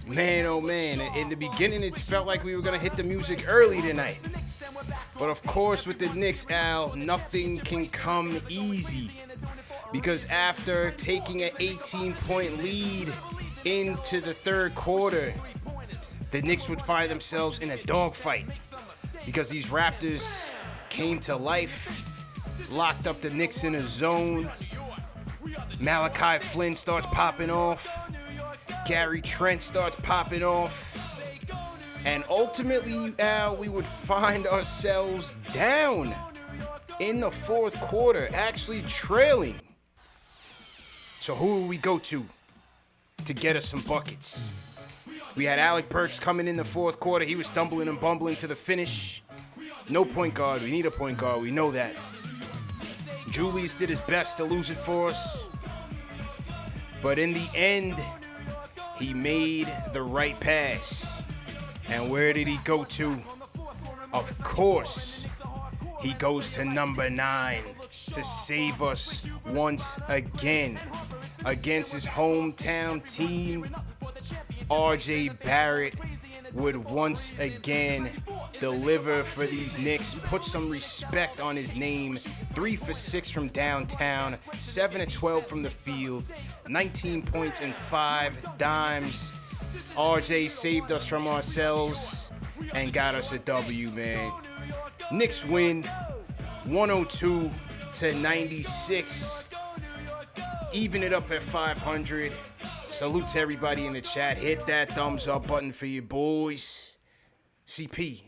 Man, oh man, in the beginning it felt like we were going to hit the music early tonight. But of course, with the Knicks, Al, nothing can come easy. Because after taking an 18-point lead into the third quarter, the Knicks would find themselves in a dogfight. Because these Raptors came to life, locked up the Knicks in a zone. Malachi Flynn starts popping off. Gary Trent starts popping off. And ultimately, Al, we would find ourselves down in the fourth quarter, actually trailing. So who will we go to get us some buckets? We had Alec Burks coming in the fourth quarter. He was stumbling and bumbling to the finish. No point guard. We need a point guard. We know that. Julius did his best to lose it for us. But in the end, he made the right pass. And where did he go to? Of course, he goes to number 9 to save us once again. Against his hometown team, RJ Barrett would once again deliver for these Knicks, put some respect on his name. 3 for 6 from downtown, 7 of 12 from the field, 19 points and 5 dimes. RJ saved us from ourselves and got us a W, man. Knicks win 102-96. Even it up at 500. Salute to everybody in the chat. Hit that thumbs up button for you boys. CP,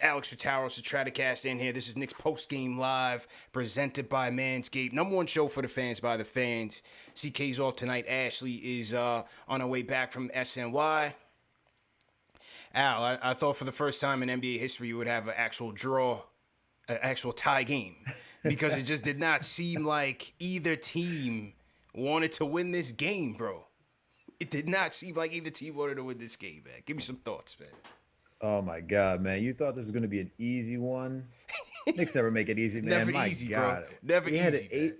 Alex Retaros, the Stratocast in here. This is Knicks Post Game Live, presented by Manscaped. Number one show for the fans by the fans. CK's off tonight. Ashley is on her way back from SNY. Al, I thought for the first time in NBA history you would have an actual draw, an actual tie game, because it just did not seem like either team wanted to win this game, bro. It did not seem like either team wanted to win this game, man. Give me some thoughts, man. Oh my God, man! You thought this was going to be an easy one? Knicks never make it easy, man. Never my easy, God. bro. Never easy.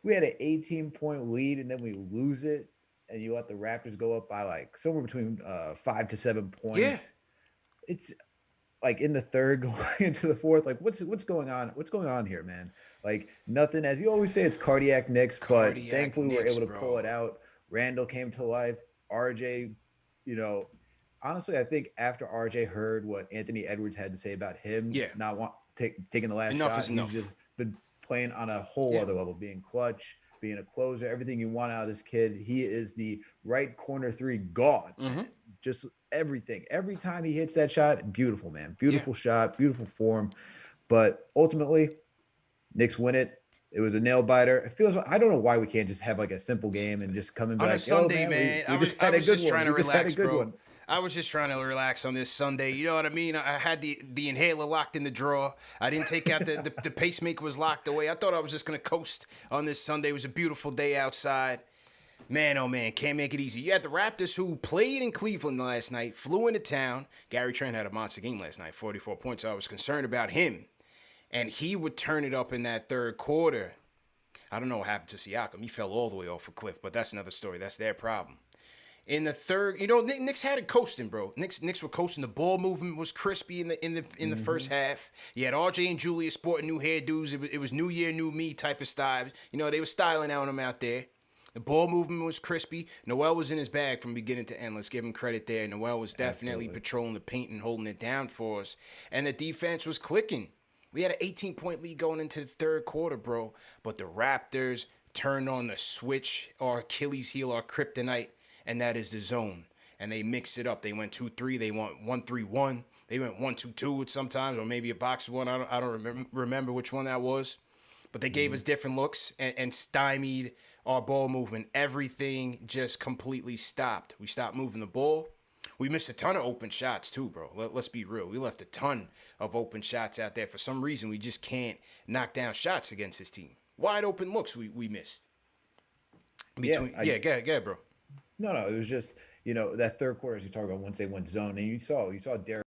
We had an 18-point lead, and then we lose it, and you let the Raptors go up by like somewhere between 5 to 7 points. Yeah. It's like in the third going into the fourth. Like what's going on? What's going on here, man? Like nothing. As you always say, it's cardiac Knicks, but thankfully we were able to pull it out. Randle came to life. RJ, honestly, I think after RJ heard what Anthony Edwards had to say about him, taking the last shot, he's just been playing on a whole other level, being clutch, being a closer, everything you want out of this kid. He is the right corner 3 god. Mm-hmm. Just everything. Every time he hits that shot, beautiful, man. Beautiful shot, beautiful form. But ultimately, Knicks win it. It was a nail biter. It feels like, I don't know why we can't just have like a simple game and just come in back. On a Sunday, man. I was just trying to relax, bro. I was just trying to relax on this Sunday. You know what I mean? I had the inhaler locked in the drawer. I didn't take out the pacemaker was locked away. I thought I was just going to coast on this Sunday. It was a beautiful day outside. Man, oh man, can't make it easy. You had the Raptors who played in Cleveland last night, flew into town. Gary Trent had a monster game last night, 44 points. So I was concerned about him. And he would turn it up in that third quarter. I don't know what happened to Siakam. He fell all the way off a cliff, but that's another story. That's their problem. In the third, Knicks had it coasting, bro. Knicks were coasting. The ball movement was crispy in the first half. You had RJ and Julius sporting new hairdos. It was New Year, New Me type of style. They were styling on them out there. The ball movement was crispy. Noel was in his bag from beginning to end. Let's give him credit there. Noel was definitely patrolling the paint and holding it down for us. And the defense was clicking. We had an 18-point lead going into the third quarter, bro. But the Raptors turned on the switch, our Achilles heel, our kryptonite, and that is the zone. And they mixed it up. They went 2-3. They went 1-3-1. They went 1-2-2 sometimes, or maybe a box one. I don't remember which one that was. But they gave us different looks and stymied our ball movement. Everything just completely stopped. We stopped moving the ball. We missed a ton of open shots too, bro. Let's be real. We left a ton of open shots out there. For some reason, we just can't knock down shots against this team. Wide open looks we missed. Go ahead, bro. No, it was just, that third quarter, as you talk about, once they went zone, and you saw Derrick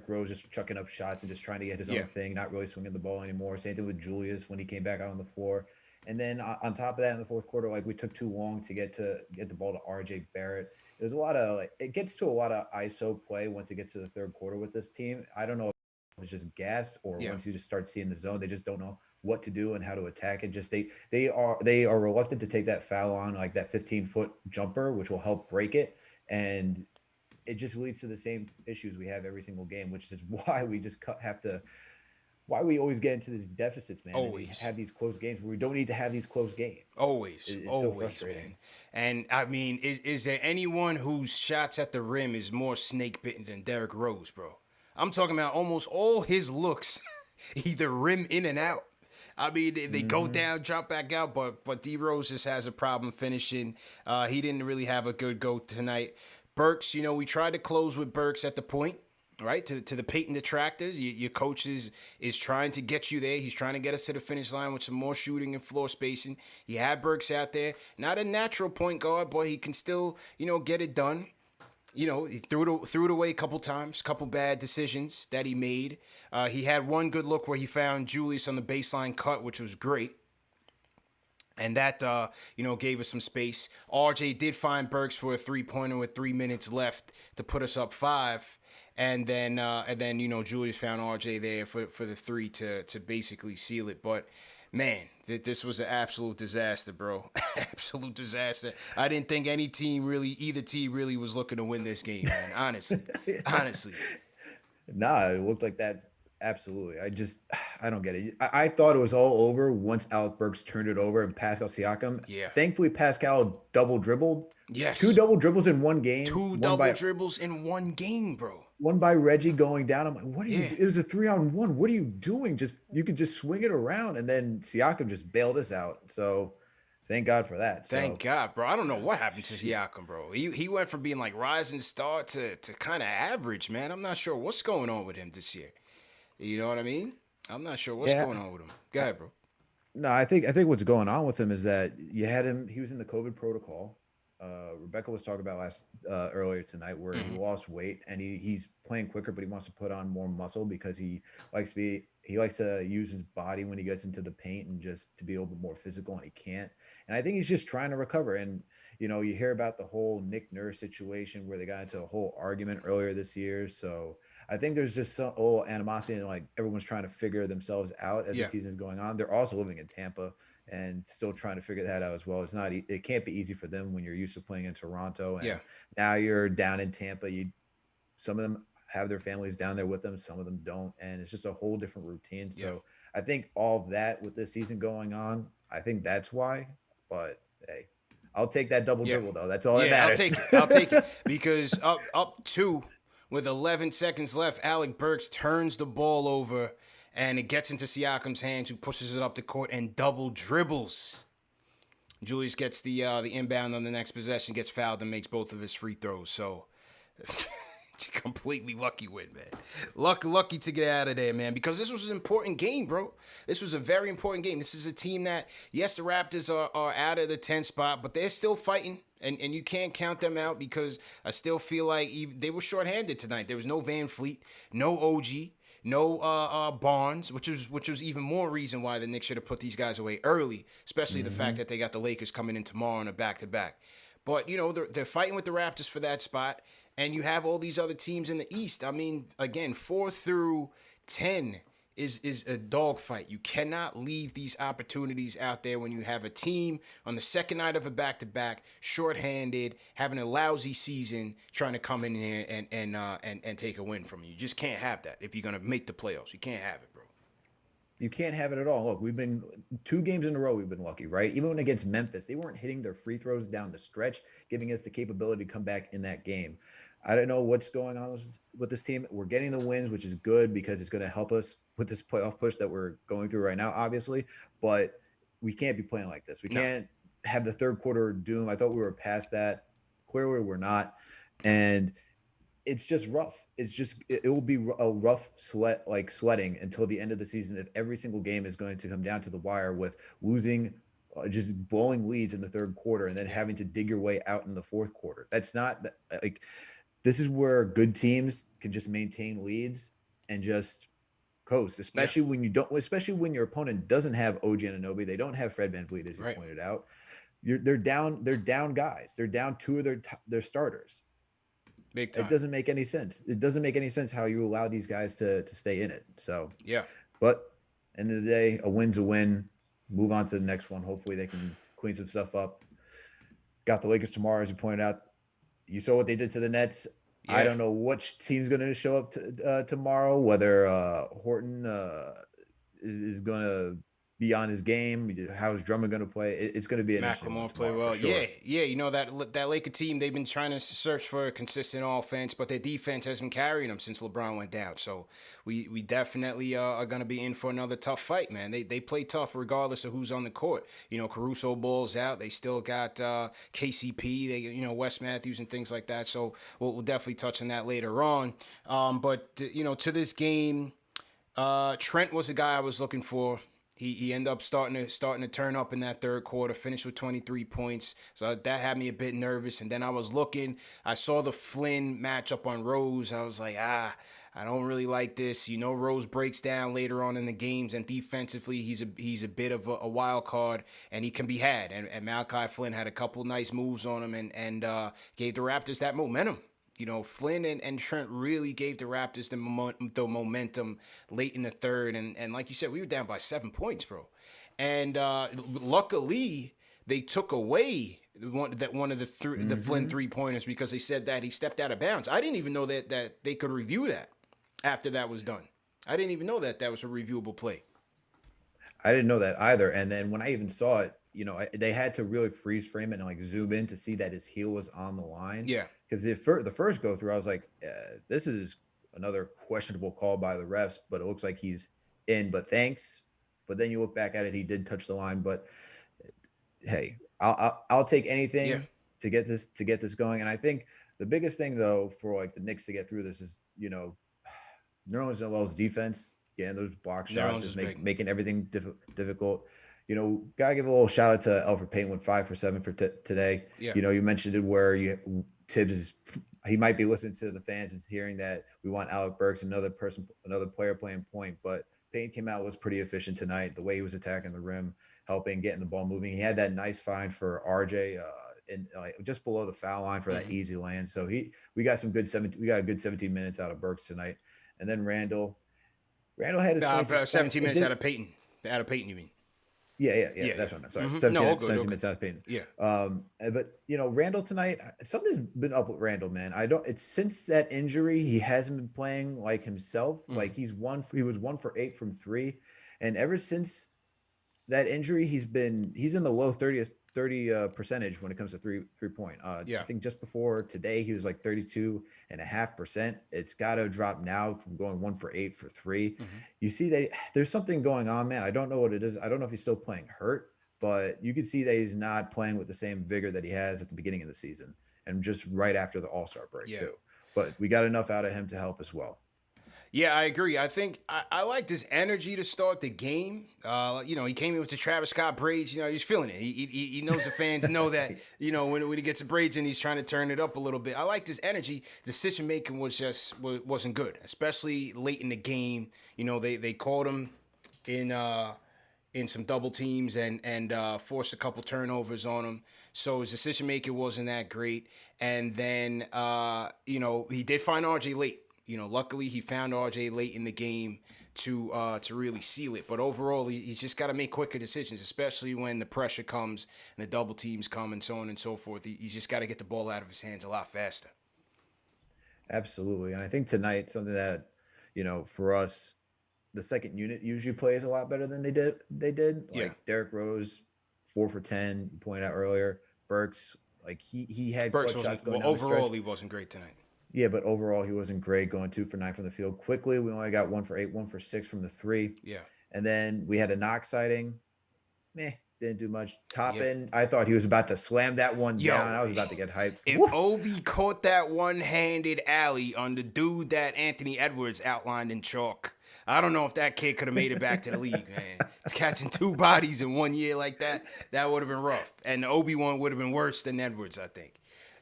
Rose just chucking up shots and just trying to get his own thing, not really swinging the ball anymore. Same thing with Julius when he came back out on the floor. And then on top of that, in the fourth quarter, like we took too long to get the ball to RJ Barrett. there's a lot of it gets to a lot of ISO play once it gets to the third quarter with this team. I don't know if it's just gassed or Yeah. once you just start seeing the zone, they just don't know what to do and how to attack it. Just they are reluctant to take that foul on like that 15-foot jumper, which will help break it. And it just leads to the same issues we have every single game, which is why we just have to why we always get into these deficits, man. And we Always. have these close games where we don't need to have these close games. Always, It's so always, frustrating. man. And I mean, is there anyone whose shots at the rim is more snake bitten than Derrick Rose, bro? I'm talking about almost all his looks, either rim in and out. I mean, they go down, drop back out, but D Rose just has a problem finishing. He didn't really have a good go tonight. Burks, we tried to close with Burks at the point. Right, to the Payton detractors, your coach is trying to get you there. He's trying to get us to the finish line with some more shooting and floor spacing. He had Burks out there, not a natural point guard, but he can still, get it done. He threw it away a couple times, couple bad decisions that he made. He had one good look where he found Julius on the baseline cut, which was great. And that, gave us some space. RJ did find Burks for a three-pointer with 3 minutes left to put us up 5. And then Julius found RJ there for the 3 to basically seal it. But man, this was an absolute disaster, bro. Absolute disaster. I didn't think either team really was looking to win this game, man. Honestly. Nah, it looked like that. Absolutely. I don't get it. I thought it was all over once Alec Burks turned it over and Pascal Siakam. Yeah. Thankfully, Pascal double dribbled. Yes. 2 double dribbles in one game. Dribbles in one game, bro. One by Reggie going down. I'm like, what are you? Yeah. It was a 3-on-1. What are you doing? You could just swing it around, and then Siakam just bailed us out. So, thank God for that. Thank God, bro. I don't know what happened to Siakam, bro. He went from being like rising star to kind of average, man. I'm not sure what's going on with him this year. You know what I mean? I'm not sure what's going on with him. Go ahead, bro. No, I think what's going on with him is that you had him. He was in the COVID protocol. Rebecca was talking about earlier tonight where he lost weight and he's playing quicker, but he wants to put on more muscle because he likes to use his body when he gets into the paint and just to be a little bit more physical, and he can't. And I think he's just trying to recover. And you hear about the whole Nick Nurse situation where they got into a whole argument earlier this year. So I think there's just some old animosity and like everyone's trying to figure themselves out as the season's going on. They're also living in Tampa and still trying to figure that out as well. It can't be easy for them when you're used to playing in Toronto and now you're down in Tampa. Some of them have their families down there with them, some of them don't, and it's just a whole different routine. So I think all of that with this season going on, I think that's why. But hey, I'll take that double dribble though. That's all that matters. I'll take it because up 2 with 11 seconds left, Alec Burks turns the ball over. And it gets into Siakam's hands, who pushes it up the court and double dribbles. Julius gets the inbound on the next possession, gets fouled, and makes both of his free throws. So it's a completely lucky win, man. Lucky to get out of there, man, because this was an important game, bro. This was a very important game. This is a team that, yes, the Raptors are out of the 10th spot, but they're still fighting. And you can't count them out because I still feel like they were shorthanded tonight. There was no Van Fleet, no OG. No Barnes, which was even more reason why the Knicks should have put these guys away early, especially the fact that they got the Lakers coming in tomorrow on a back-to-back. But, they're fighting with the Raptors for that spot, and you have all these other teams in the East. I mean, again, 4 through 10 is a dogfight. You cannot leave these opportunities out there when you have a team on the second night of a back-to-back, shorthanded, having a lousy season, trying to come in here and take a win from you. You just can't have that if you're going to make the playoffs. You can't have it, bro. You can't have it at all. Look, we've been 2 games in a row. We've been lucky, right? Even when against Memphis, they weren't hitting their free throws down the stretch, giving us the capability to come back in that game. I don't know what's going on with this team. We're getting the wins, which is good because it's going to help us with this playoff push that we're going through right now, obviously. But we can't be playing like this. We can't have the third quarter doom. I thought we were past that. Clearly, we're not. And it's just rough. It will be a rough sledding until the end of the season if every single game is going to come down to the wire with losing, just blowing leads in the third quarter and then having to dig your way out in the fourth quarter. That's not like this is where good teams can just maintain leads and just coast, especially when your opponent doesn't have OG Anunoby. They don't have Fred VanVleet, as you pointed out. they're down. They're down guys. They're down two of their starters. Big time. It doesn't make any sense. It doesn't make any sense how you allow these guys to stay in it. So yeah. But end of the day, a win's a win. Move on to the next one. Hopefully they can clean some stuff up. Got the Lakers tomorrow, as you pointed out. You saw what they did to the Nets. Yeah. I don't know which team's going to show up tomorrow, whether Horton is going to be on his game. How's Drummond going to play? It's going to be an interesting one play well. Sure. Yeah. You know, that Laker team, they've been trying to search for a consistent offense, but their defense has been carrying them since LeBron went down. So we definitely are going to be in for another tough fight, man. They play tough regardless of who's on the court. You know, Caruso balls out. They still got KCP, Wes Matthews and things like that. So we'll definitely touch on that later on. But to this game, Trent was the guy I was looking for. He ended up starting to turn up in that third quarter, finished with 23 points. So that had me a bit nervous. And then I was looking, I saw the Flynn matchup on Rose. I was like, I don't really like this. Rose breaks down later on in the games, and defensively, he's a bit of a wild card, and he can be had. And Malachi Flynn had a couple nice moves on him and gave the Raptors that momentum. Flynn and Trent really gave the Raptors the momentum late in the third. And like you said, we were down by 7 points, bro. And luckily, they took away one of the Flynn three-pointers because they said that he stepped out of bounds. I didn't even know that they could review that after that was done. I didn't even know that was a reviewable play. I didn't know that either. And then when I even saw it, they had to really freeze frame it and like zoom in to see that his heel was on the line. Yeah. Because the first go through, I was like, this is another questionable call by the refs, but it looks like he's in. But thanks. But then you look back at it, he did touch the line. But hey, I'll take anything to get this going. And I think the biggest thing though for like the Knicks to get through this is Nerlens Noel's defense, getting those block shots, just making everything difficult. Gotta give a little shout out to Elfrid Payton with 5 for 7 for today. Yeah. You mentioned it where Tibbs he might be listening to the fans and hearing that we want Alec Burks, another player playing point, but Payton came out, was pretty efficient tonight. The way he was attacking the rim, helping, getting the ball moving. He had that nice find for RJ just below the foul line for that easy land. So we got a good 17 minutes out of Burks tonight. And then Randle had his 17 minutes out of Payton. Out of Payton, you mean? Yeah, that's what I meant. Sorry. 17 minutes out of Payton. Yeah. But Randle tonight, something's been up with Randle, man. It's since that injury, he hasn't been playing like himself. Like he was 1 for 8 from 3. And ever since that injury, he's in the low 30 percentage when it comes to three point. I think just before today he was like 32.5%. It's got to drop now from going 1 for 8 for 3. You see that there's something going on, man. I don't know what it is. I don't know if he's still playing hurt, but you can see that he's not playing with the same vigor that he has at the beginning of the season and just right after the All-Star break too. But we got enough out of him to help as well. Yeah, I agree. I think I liked his energy to start the game. He came in with the Travis Scott braids. He's feeling it. He knows the fans know that, when he gets the braids in, he's trying to turn it up a little bit. I liked his energy. Decision-making wasn't good, especially late in the game. They called him in some double teams and forced a couple turnovers on him. So his decision-making wasn't that great. And then, he did find RJ late. Luckily he found RJ late in the game to really seal it. But overall, he's just got to make quicker decisions, especially when the pressure comes and the double teams come and so on and so forth. He's just got to get the ball out of his hands a lot faster. Absolutely. And I think tonight, something that, for us, the second unit usually plays a lot better than they did. Like Derrick Rose, 4 for 10, you pointed out earlier. Burks, like he had Burks shots going overall, he wasn't great tonight. Yeah, but overall, he wasn't great, going 2 for 9 from the field. Quickly, we only got 1 for 8, 1 for 6 from the 3. Yeah. And then we had a knock sighting. Didn't do much. Toppin, I thought he was about to slam that one down. I was about to get hyped. If Obi caught that one-handed alley on the dude that Anthony Edwards outlined in chalk, I don't know if that kid could have made it back to the league, man. Catching 2 bodies in 1 year like that would have been rough. And the Obi one would have been worse than Edwards, I think.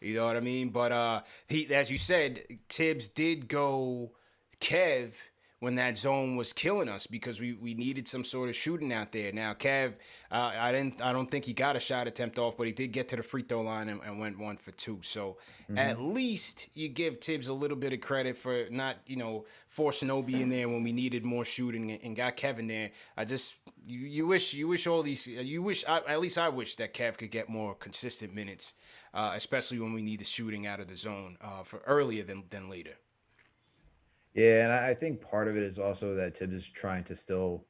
You know what I mean? But he, as you said, Tibbs did go Kev when that zone was killing us because we needed some sort of shooting out there. Now, Kev, I don't think he got a shot attempt off, but he did get to the free throw line and went 1 for 2. So at least you give Tibbs a little bit of credit for not, forcing Obi in there when we needed more shooting and got Kevin there. I just you wish all these at least I wish that Kev could get more consistent minutes, especially when we need the shooting out of the zone for earlier than later. Yeah, and I think part of it is also that Tibbs is trying to still.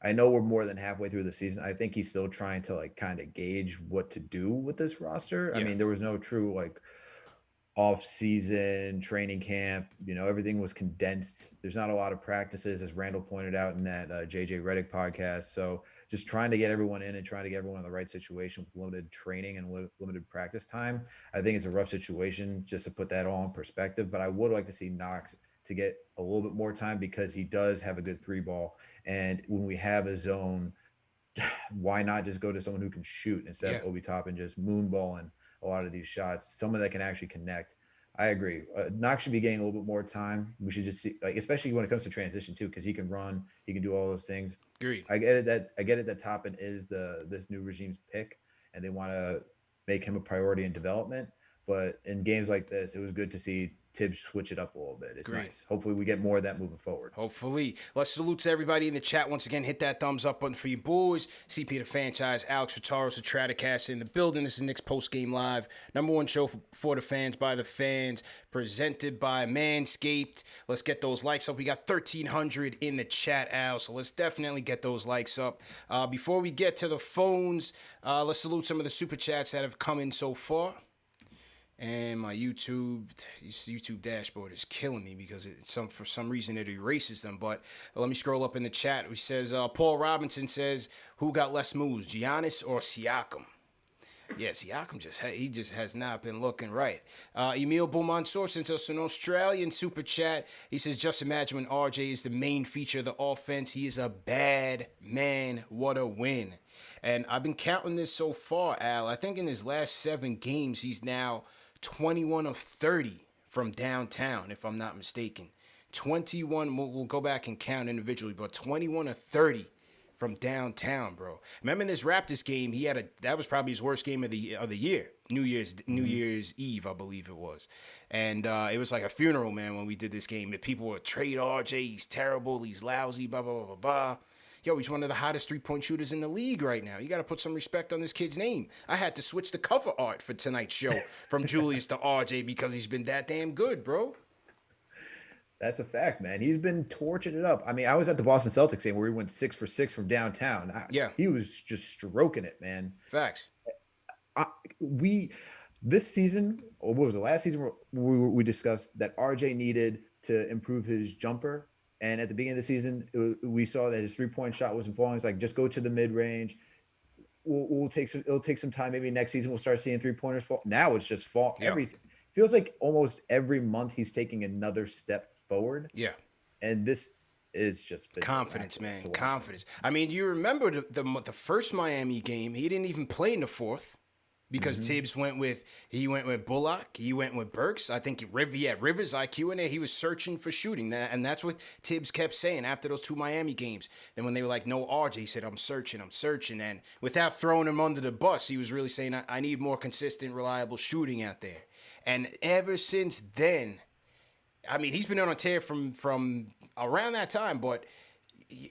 I know we're more than halfway through the season. I think he's still trying to like kind of gauge what to do with this roster. Yeah. I mean, there was no true like off-season training camp. Everything was condensed. There's not a lot of practices, as Randall pointed out in that JJ Redick podcast. So just trying to get everyone in and trying to get everyone in the right situation with limited training and limited practice time. I think it's a rough situation just to put that all in perspective. But I would like to see Knox to get a little bit more time because he does have a good 3-ball. And when we have a zone, why not just go to someone who can shoot instead of Obi Toppin just moonballing a lot of these shots, someone that can actually connect. I agree. Knox should be getting a little bit more time. We should just see, like, especially when it comes to transition too, because he can run, he can do all those things. Agreed. I get it that Toppin is this new regime's pick, and they want to make him a priority in development. But in games like this, it was good to see Tibbs switch it up a little bit. It's nice. Hopefully we get more of that moving forward. Hopefully. Let's salute to everybody in the chat. Once again, hit that thumbs up button for you boys. CP the franchise, Alex Rotaros, the Stratocast in the building. This is Knicks Post Game Live. #1 show for the fans, by the fans, presented by Manscaped. Let's get those likes up. We got 1,300 in the chat, Al, so let's definitely get those likes up. Before we get to the phones, let's salute some of the super chats that have come in so far. And my YouTube dashboard is killing me because for some reason it erases them. But let me scroll up in the chat. It says, Paul Robinson says, who got less moves, Giannis or Siakam? Yeah, Siakam just has not been looking right. Emil Beaumont-Sour sends us an Australian super chat. He says, just imagine when RJ is the main feature of the offense. He is a bad man. What a win. And I've been counting this so far, Al. I think in his last 7 games, he's now 21 of 30 from downtown, if I'm not mistaken. 21, we'll go back and count individually, but 21 of 30 from downtown, bro. Remember in this Raptors game, that was probably his worst game of the year. New Year's Eve, I believe it was. And it was like a funeral, man, when we did this game. People were trade RJ, he's terrible, he's lousy, blah, blah, blah, blah, blah. Yo, he's one of the hottest 3-point shooters in the league right now. You got to put some respect on this kid's name. I had to switch the cover art for tonight's show from Julius to RJ because he's been that damn good, bro. That's a fact, man. He's been torching it up. I mean, I was at the Boston Celtics game where he went 6 for 6 from downtown. He was just stroking it, man. Facts. This season, or what was the last season, we discussed that RJ needed to improve his jumper. And at the beginning of the season, we saw that his 3-point shot wasn't falling. It's like, just go to the mid-range. It'll take some time. Maybe next season we'll start seeing 3-pointers fall. Now it's just fall. Yeah. Feels like almost every month he's taking another step forward. Yeah. And this is just been confidence, man. Confidence. I mean, you remember the first Miami game, he didn't even play in the fourth. Because Tibbs went with Bullock, he went with Burks. I think Rivers IQ in there. He was searching for shooting, and that's what Tibbs kept saying after those 2 Miami games. Then when they were like, no RJ, he said, I'm searching. And without throwing him under the bus, he was really saying, I need more consistent, reliable shooting out there. And ever since then, I mean, he's been on a tear from around that time, but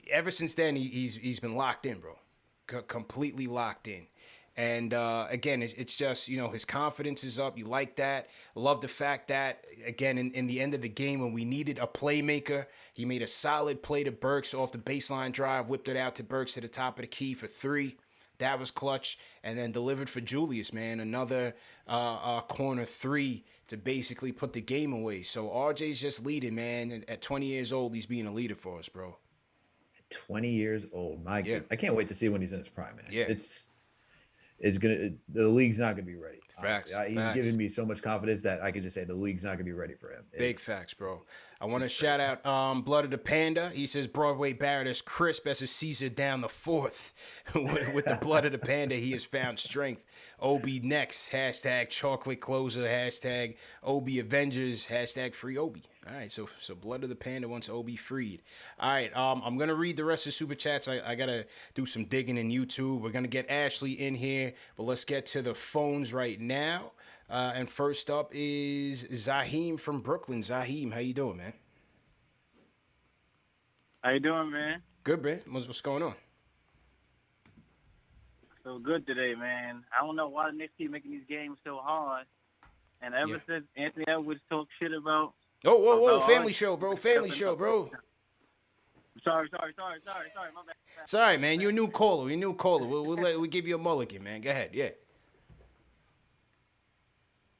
ever since then, he's been locked in, bro, completely locked in. And again, it's just, his confidence is up. You like that. Love the fact that, again, in the end of the game when we needed a playmaker, he made a solid play to Burks off the baseline drive, whipped it out to Burks to the top of the key for 3. That was clutch. And then delivered for Julius, man. Another corner 3 to basically put the game away. So RJ's just leading, man. And at 20 years old, he's being a leader for us, bro. 20 years old. God. I can't wait to see when he's in his prime, man. Yeah. The league's not gonna be ready. Facts. He's given me so much confidence that I could just say the league's not going to be ready for him. Big facts, bro. I want to shout out Blood of the Panda. He says Broadway Barrett is crisp as a Caesar down the fourth. With the Blood of the Panda, he has found strength. Obi next. Hashtag chocolate closer. Hashtag Obi Avengers. Hashtag free Obi. All right, so Blood of the Panda wants Obi freed. All right, I'm going to read the rest of the Super Chats. I got to do some digging in YouTube. We're going to get Ashley in here, but let's get to the phones right now. And first up is Zahim from Brooklyn. Zahim, how you doing, man? How you doing, man? Good, man. What's going on? So good today, man. I don't know why the Knicks keep making these games so hard. And ever since Anthony Edwards talked shit about... Oh, whoa, family show, bro. Family show, bro. Sorry, my bad. Sorry, man. You're a new caller. We'll give you a mulligan, man. Go ahead, yeah.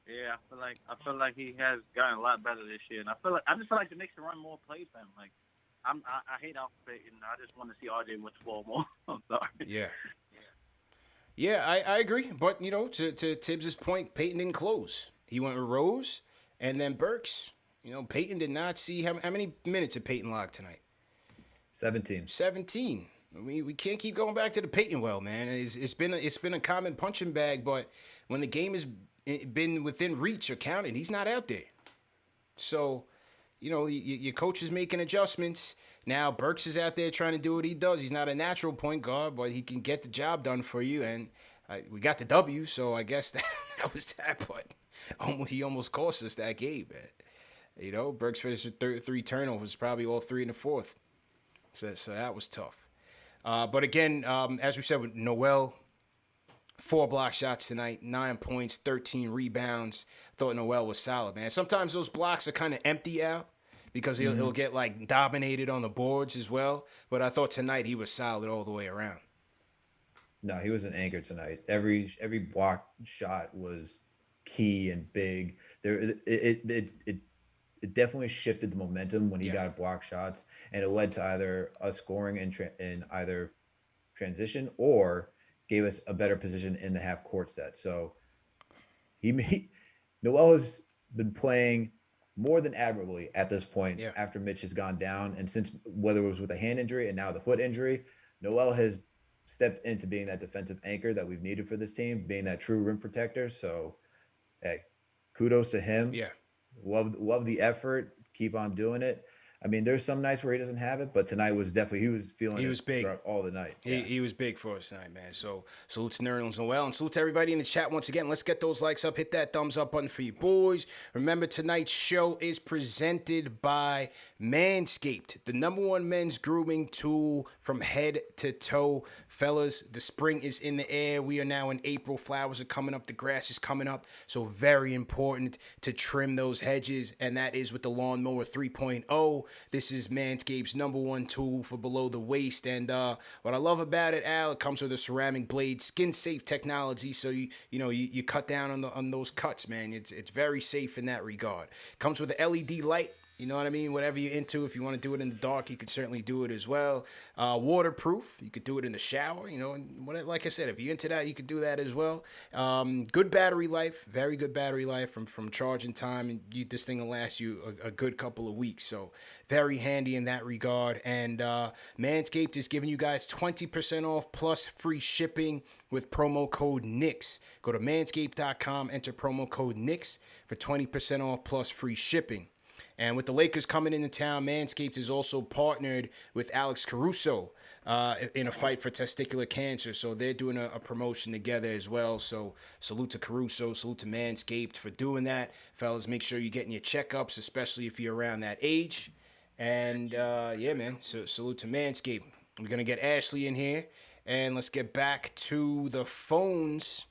Yeah, I feel like he has gotten a lot better this year, and I just feel like the Knicks should run more plays for him. Like, I hate Alpha Payton. I just want to see RJ with the ball more. I'm sorry. Yeah, I agree. But to Tibbs's point, Payton didn't close. He went with Rose and then Burks. Payton did not see how many minutes did Payton log tonight? 17. I mean, we can't keep going back to the Payton well, man. It's been a common punching bag, but when the game has been within reach or counted, he's not out there. So, your coach is making adjustments. Now Burks is out there trying to do what he does. He's not a natural point guard, but he can get the job done for you. And we got the W, so I guess that was that. But he almost cost us that game, man. Burks finished with 3 turnovers, probably all 3 in the fourth. So that was tough. But again, as we said with Noel, 4 block shots tonight, 9 points, 13 rebounds. Thought Noel was solid, man. Sometimes those blocks are kind of empty out because he'll get like dominated on the boards as well. But I thought tonight he was solid all the way around. No, he was an anchor tonight. Every block shot was key and big. It definitely shifted the momentum when he got block shots, and it led to either us scoring in either transition or gave us a better position in the half court set. So Noel has been playing more than admirably at this point after Mitch has gone down. And since whether it was with a hand injury and now the foot injury, Noel has stepped into being that defensive anchor that we've needed for this team, being that true rim protector. So, hey, kudos to him. Yeah. Love the effort. Keep on doing it. I mean, there's some nights where he doesn't have it, but tonight was definitely, he was feeling it big all the night. He was big for us tonight, man. So salute to Nerlens Noel and salute to everybody in the chat once again. Let's get those likes up. Hit that thumbs up button for you boys. Remember, tonight's show is presented by Manscaped, the #1 men's grooming tool from head to toe. Fellas, the spring is in the air. We are now in April. Flowers are coming up. The grass is coming up. So very important to trim those hedges, and that is with the Lawnmower 3.0. This is Manscaped's #1 tool for below the waist. And what I love about it, Al, it comes with a ceramic blade, skin-safe technology. So you cut down on those cuts, man. It's very safe in that regard. Comes with an LED light. You know what I mean? Whatever you're into, if you want to do it in the dark, you could certainly do it as well. Waterproof. You could do it in the shower. And like I said, if you're into that, you could do that as well. Good battery life. Very good battery life from charging time. And this thing will last you a good couple of weeks. So very handy in that regard. And Manscaped is giving you guys 20% off plus free shipping with promo code Knicks. Go to manscaped.com, enter promo code Knicks for 20% off plus free shipping. And with the Lakers coming into town, Manscaped is also partnered with Alex Caruso in a fight for testicular cancer. So they're doing a promotion together as well. So salute to Caruso, salute to Manscaped for doing that. Fellas, make sure you're getting your checkups, especially if you're around that age. And yeah, man, so salute to Manscaped. We're going to get Ashley in here. And let's get back to the phones.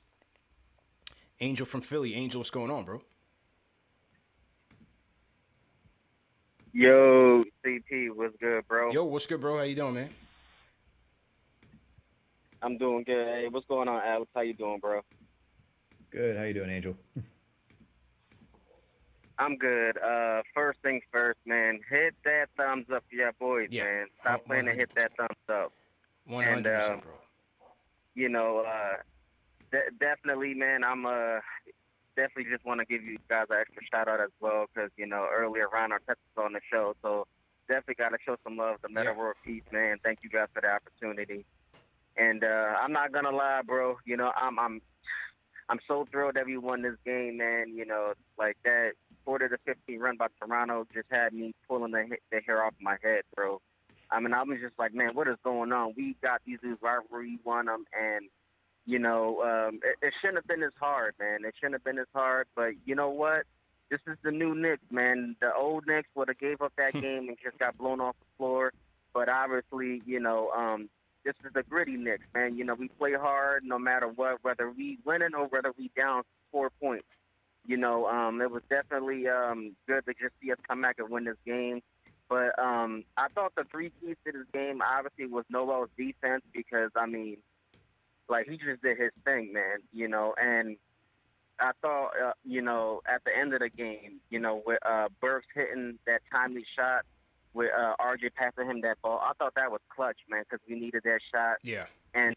Angel from Philly. Angel, what's going on, bro? Yo, CP, what's good, bro? Yo, what's good, bro? How you doing, man? I'm doing good. Hey, what's going on, Alex? How you doing, bro? Good. How you doing, Angel? I'm good. First things first, man. Hit that thumbs up for your boys, man. Stop playing to hit that thumbs up. 100%, bro. Definitely, man, definitely just want to give you guys an extra shout out as well because, earlier Ryan Arteta was on the show. So definitely got to show some love to Meta World Peace, man. Thank you guys for the opportunity. And I'm not going to lie, bro. I'm so thrilled that we won this game, man. Like that 40-15 run by Toronto just had me pulling the hair off my head, bro. I mean, I was just like, man, what is going on? We got these dudes rivalry, won them, and it shouldn't have been as hard, man. It shouldn't have been as hard, but you know what? This is the new Knicks, man. The old Knicks would have gave up that game and just got blown off the floor. But obviously, this is the gritty Knicks, man. We play hard no matter what, whether we winning or whether we down 4 points. It was definitely good to just see us come back and win this game. But I thought the three keys to this game obviously was Noel's defense because, he just did his thing, man, and I thought, at the end of the game, with Burks hitting that timely shot, with RJ passing him that ball, I thought that was clutch, man, because we needed that shot. Yeah. And,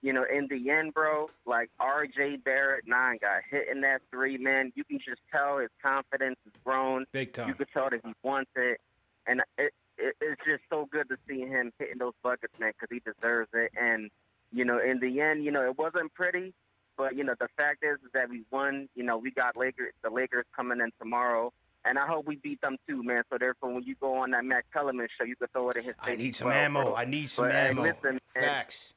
in the end, bro, like RJ Barrett, 9 guy, hitting that three, man, you can just tell his confidence is grown. Big time. You can tell that he wants it. And it's just so good to see him hitting those buckets, man, because he deserves it. And, in the end, it wasn't pretty, but, the fact is that we won. We got the Lakers coming in tomorrow, and I hope we beat them too, man. So, therefore, when you go on that Matt Kellerman show, you can throw it in his face. I need some ammo. Bro. I need some but, ammo. Listen, Facts.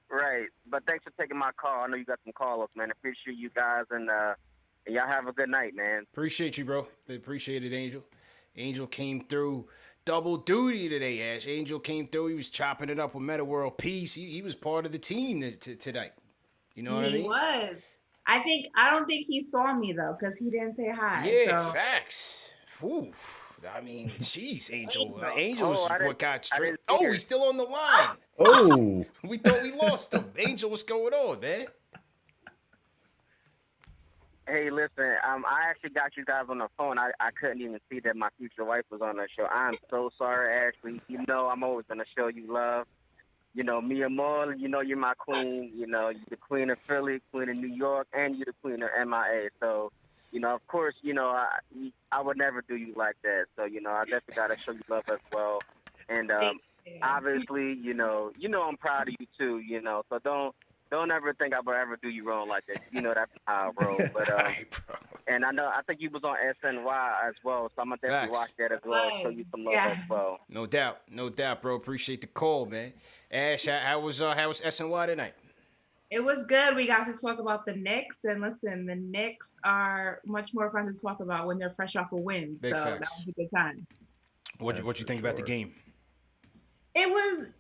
Right. But thanks for taking my call. I know you got some call-ups, man. Appreciate you guys, and y'all have a good night, man. Appreciate you, bro. Appreciate it, Angel. Angel came through double duty today, Ash. Angel came through. He was chopping it up with Meta World Peace. He was part of the team tonight. You know what I mean? He was. I don't think he saw me, though, because he didn't say hi. Yeah, so. facts. Ooh. I mean, jeez, Angel. Angel. Angel's what got straight. Oh, hear. he's still on the line. Oh. We thought we lost him. Angel, what's going on, man? Hey, listen, I actually got you guys on the phone. I couldn't even see that my future wife was on the show. I'm so sorry, Ashley. I'm always going to show you love. Me and Maul, you're my queen. You're the queen of Philly, queen of New York, and you're the queen of MIA. So, of course, I would never do you like that. So, I definitely got to show you love as well. And obviously, I'm proud of you too, so don't ever think I would ever do you wrong like that. That's how I roll. But Right, bro. and I think you was on SNY as well, so I'm gonna definitely watch that as well and show you some love as well. No doubt, bro. Appreciate the call, man. Ash, how was SNY tonight? It was good. We got to talk about the Knicks, and listen, the Knicks are much more fun to talk about when they're fresh off a win. Big so facts. that was a good time. What you think about the game? It was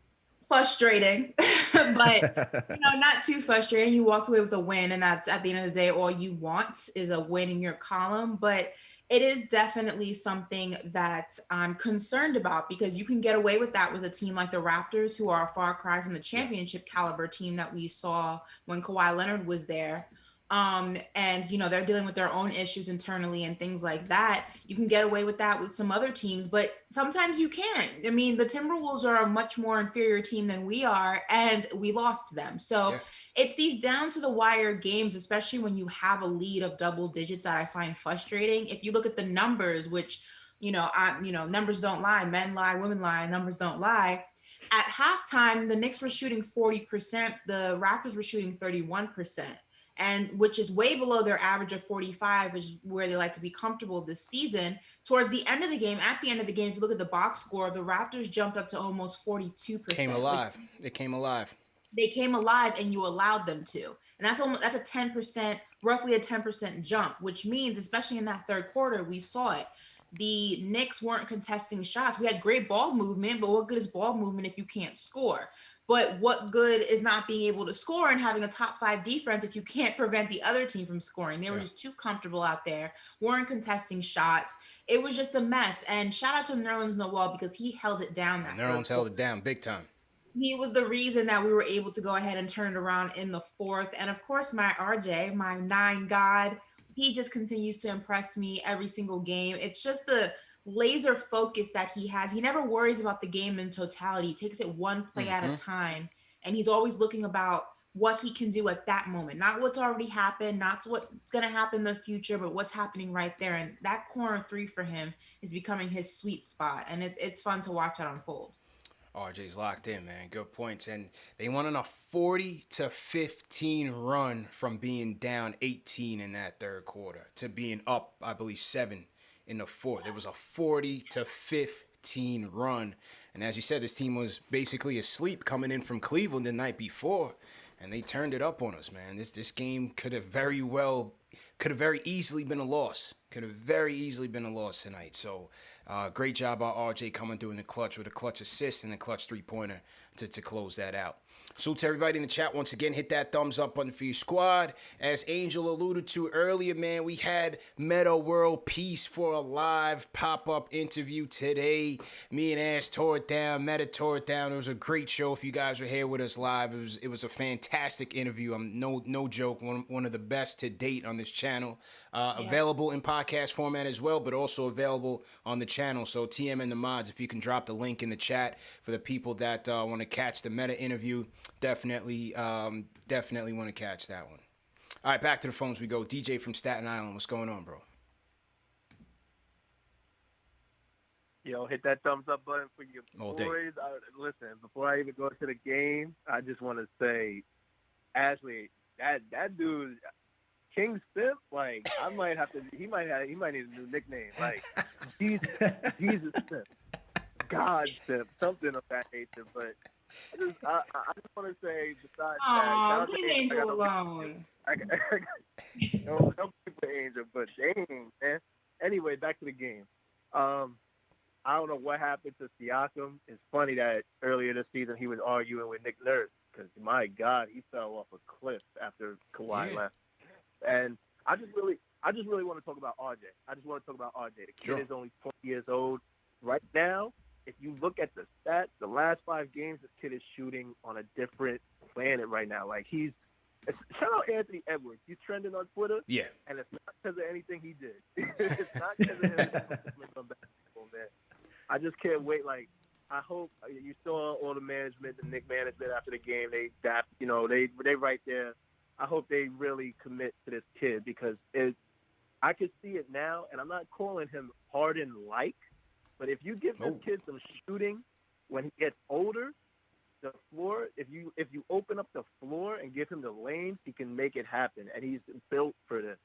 frustrating, but not too frustrating. You walked away with a win, and that's at the end of the day all you want is a win in your column. But it is definitely something that I'm concerned about because you can get away with that with a team like the Raptors, who are a far cry from the championship caliber team that we saw when Kawhi Leonard was there. And they're dealing with their own issues internally and things like that. You can get away with that with some other teams, but sometimes you can't. I mean, the Timberwolves are a much more inferior team than we are, and we lost to them. So it's these down to the wire games, especially when you have a lead of double digits, that I find frustrating. If you look at the numbers, which, numbers don't lie, men lie, women lie, numbers don't lie. At halftime, the Knicks were shooting 40%, the Raptors were shooting 31%. And which is way below their average of 45, which is where they like to be comfortable this season. Towards the end of the game, if you look at the box score, the Raptors jumped up to almost 42%. Came alive. They came alive. They came alive, and you allowed them to. And that's a 10%, roughly a 10% jump, which means, especially in that third quarter, we saw it. The Knicks weren't contesting shots. We had great ball movement, but what good is ball movement if you can't score? But what good is not being able to score and having a top 5 defense if you can't prevent the other team from scoring? They were just too comfortable out there, weren't contesting shots. It was just a mess. And shout out to Nerlens Noel because he held it down. Nerlens held it down big time. He was the reason that we were able to go ahead and turn it around in the fourth. And of course, my RJ, my 9 god, he just continues to impress me every single game. It's just the laser focus that he has. He never worries about the game in totality. He takes it one play at a time, and he's always looking about what he can do at that moment, not what's already happened, not what's going to happen in the future, but what's happening right there. And that corner three for him is becoming his sweet spot. And it's fun to watch that unfold. RJ's locked in, man. Good points. And they went on a 40-15 run from being down 18 in that third quarter to being up, I believe, 7 in the fourth. It was a 40-15 run. And as you said, this team was basically asleep coming in from Cleveland the night before. And they turned it up on us, man. This game could have very easily been a loss. Could have very easily been a loss tonight. So great job by RJ coming through in the clutch with a clutch assist and a clutch three-pointer to close that out. So to everybody in the chat, once again, hit that thumbs up button for your squad. As Angel alluded to earlier, man, we had Meta World Peace for a live pop-up interview today. Me and Ash tore it down. Meta tore it down. It was a great show. If you guys were here with us live, it was a fantastic interview. No joke. One of the best to date on this channel. Available in podcast format as well, but also available on the channel. So TM and the mods, if you can drop the link in the chat for the people that want to catch the Meta interview, definitely want to catch that one. All right, back to the phones we go. DJ from Staten Island, what's going on, bro? Yo, hit that thumbs up button for your All boys. Listen, before I even go to the game, I just want to say, Ashley, that dude, King Simp, like I might have to. He might need a new nickname, like Jesus Simp, God Simp, something of that nature. But I just want to say, besides that, leave Angel alone. No people Angel, but dang, man. Anyway, back to the game. I don't know what happened to Siakam. It's funny that earlier this season he was arguing with Nick Nurse because, my God, he fell off a cliff after Kawhi left. And I just really want to talk about RJ. The kid is only 20 years old. Right now, if you look at the stats, the last 5 games, this kid is shooting on a different planet right now. Like shout out Anthony Edwards. He's trending on Twitter. Yeah. And it's not because of anything he did. It's not because of anything, man. I just can't wait. Like, I hope you saw all the management, the Knicks management after the game. They right there. I hope they really commit to this kid because I can see it now, and I'm not calling him Harden-like, but if you give this kid some shooting when he gets older, the floor, if you open up the floor and give him the lanes, he can make it happen, and he's built for this.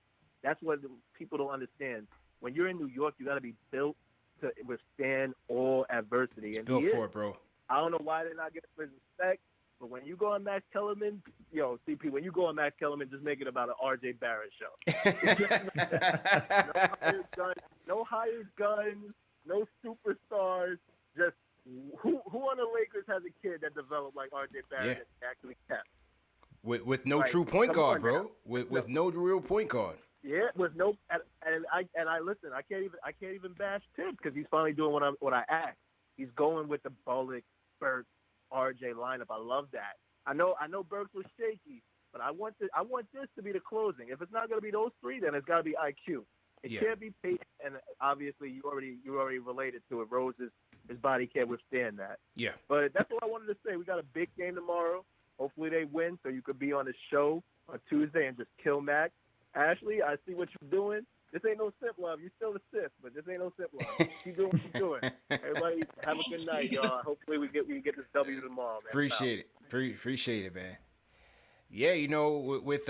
That's what people don't understand. When you're in New York, you got to be built to withstand all adversity. And built for it, bro. I don't know why they're not getting his respect, but when you go on Max Kellerman, CP, when you go on Max Kellerman, just make it about an RJ Barrett show. No hired guns, no superstars, just who on the Lakers has a kid that developed like RJ Barrett and actually kept? With no true point guard, bro. With no real point guard. Yeah, with no, and I listen. I can't even bash Tim because he's finally doing what I asked. He's going with the Bullock, Burks, RJ lineup. I love that. I know Burks was shaky, but I want this to be the closing. If it's not going to be those three, then it's got to be IQ. It can't be Payton, and obviously you already related to it. Rose's his body can't withstand that. Yeah. But that's what I wanted to say. We got a big game tomorrow. Hopefully they win, so you could be on the show on Tuesday and just kill Max. Ashley, I see what you're doing. This ain't no simp love. You're still a sip, but this ain't no simp love. Keep doing what you're doing. Everybody, have a good night, y'all. Hopefully we get this W tomorrow, man. Appreciate it. Appreciate it, man. Yeah, with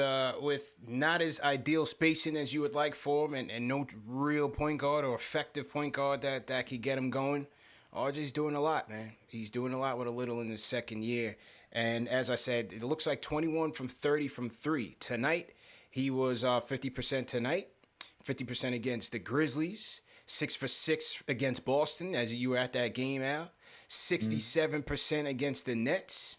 not as ideal spacing as you would like for him and no real point guard or effective point guard that could get him going, RJ's doing a lot, man. He's doing a lot with a little in his second year. And as I said, it looks like 21 from 30 from 3. Tonight, he was 50% tonight, 50% against the Grizzlies, 6 for 6 against Boston, as you were at that game out, 67% against the Nets.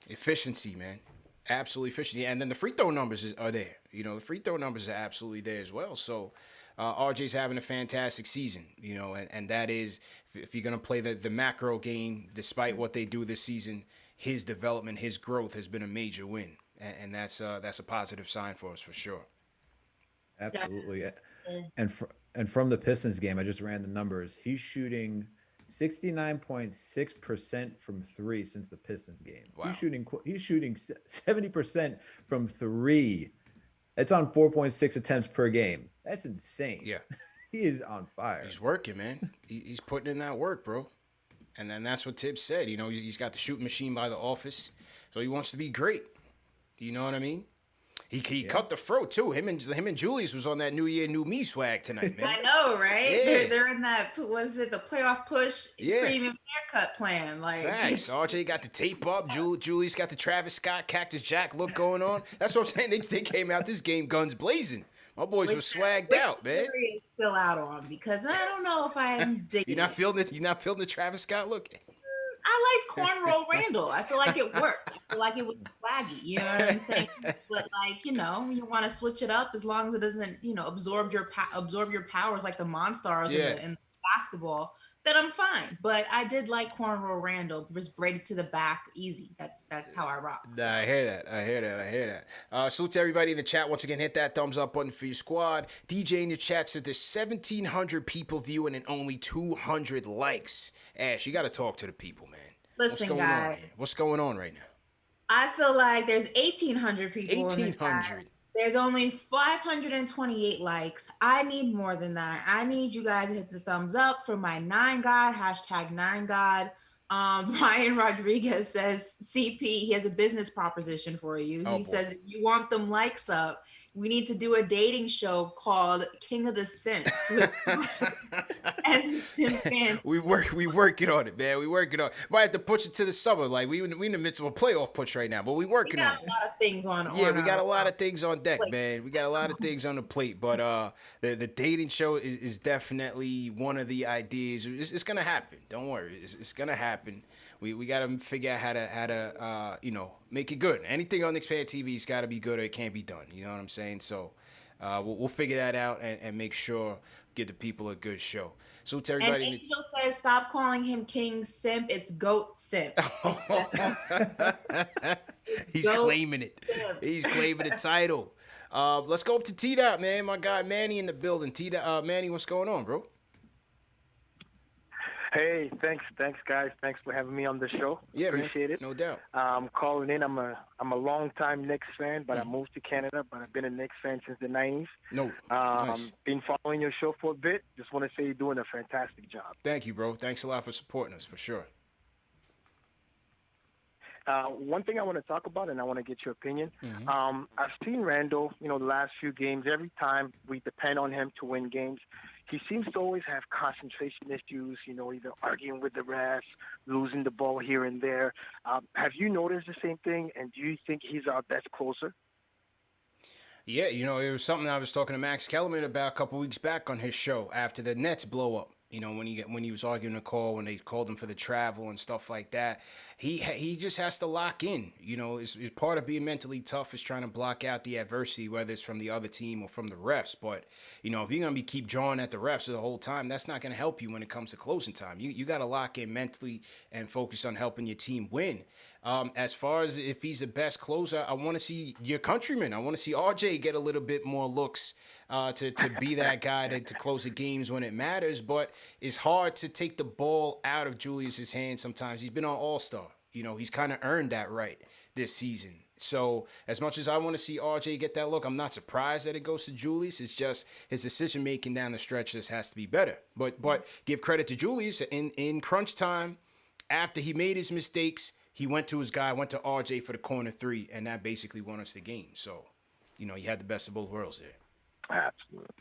Efficiency, man. Absolutely efficiency. And then the free throw numbers are there. The free throw numbers are absolutely there as well. So RJ's having a fantastic season, and that is, if you're going to play the macro game, despite what they do this season, his development, his growth has been a major win. And that's a positive sign for us for sure. Absolutely. And from the Pistons game, I just ran the numbers. He's shooting 69.6% from three since the Pistons game. Wow. He's shooting 70% from three. That's on 4.6 attempts per game. That's insane. Yeah. He is on fire. He's working, man. He's putting in that work, bro. And then that's what Tibbs said. You know, he's got the shooting machine by the office, so he wants to be great. You know what I mean? He cut the throat too. Him and Julius was on that New Year, New Me swag tonight, man. I know, right? Yeah. They're in that. Was it the playoff push? Yeah. Premium haircut plan. Like Facts. RJ got the tape up. Julius got the Travis Scott Cactus Jack look going on. That's what I'm saying. They came out this game guns blazing. My boys were swagged out, man. Is still out on because I don't know if I'm digging. You're not feeling this. You're not feeling the Travis Scott look. I liked Cornrow Randle. I feel like it worked. I feel like it was swaggy. You know what I'm saying? But like, you know, you want to switch it up as long as it doesn't, you know, absorb your powers like the Monstars in basketball. Then I'm fine. But I did like Cornrow Randle, just braided to the back, easy. That's how I rock. So. I hear that. Salute to everybody in the chat. Once again, hit that thumbs up button for your squad. DJ in the chat said there's 1,700 people viewing and only 200 likes. Ash, you got to talk to the people, man. Listen, guys. What's going on right now? I feel like there's 1,800 people. 1,800. There's only 528 likes. I need more than that. I need you guys to hit the thumbs up for my 9God, #9God. Ryan Rodriguez says, CP, he has a business proposition for you. He says, if you want them likes up, we need to do a dating show called King of the Simps with and Simp. We working on it, man. We working on it. Might have to push it to the summer. Like we in the midst of a playoff push right now, but we working on it. We got a lot of things on. Yeah, we got a lot of things on deck, man. We got a lot of things on the plate, but the dating show is definitely one of the ideas. It's gonna happen. Don't worry, it's gonna happen. We got to figure out how to make it good. Anything on KnicksFanTV's got to be good or it can't be done. You know what I'm saying? So we'll figure that out and make sure give the people a good show. So to everybody, and Angel says stop calling him King Simp. It's Goat Simp. He's claiming it. He's claiming the title. Let's go up to T-Dot, man. My guy Manny in the building. T-Dot, Manny, what's going on, bro? Hey, thanks, guys. Thanks for having me on the show. Yeah, appreciate man. it. No doubt. Calling in. I'm a long-time Knicks fan, but I moved to Canada. But I've been a Knicks fan since the '90s. Nice. Been following your show for a bit. Just want to say you're doing a fantastic job. Thank you, bro. Thanks a lot for supporting us, for sure. One thing I want to talk about, and I want to get your opinion. I've seen Randle, the last few games. Every time we depend on him to win games, he seems to always have concentration issues, either arguing with the refs, losing the ball here and there. Have you noticed the same thing, and do you think he's our best closer? Yeah, it was something I was talking to Max Kellerman about a couple weeks back on his show after the Nets blow up. When he was arguing the call, when they called him for the travel and stuff like that, he just has to lock in. It's part of being mentally tough is trying to block out the adversity, whether it's from the other team or from the refs. But if you're gonna keep drawing at the refs the whole time, that's not gonna help you when it comes to closing time. You got to lock in mentally and focus on helping your team win. As far as if he's the best closer, I want to see your countryman. I want to see RJ get a little bit more looks to be that guy to close the games when it matters. But it's hard to take the ball out of Julius's hands sometimes. He's been on All-Star. He's kind of earned that right this season. So as much as I want to see RJ get that look, I'm not surprised that it goes to Julius. It's just his decision-making down the stretch just has to be better. But give credit to Julius. In crunch time, after he made his mistakes, he went to his guy, went to RJ for the corner three, and that basically won us the game. So, you had the best of both worlds there. Absolutely.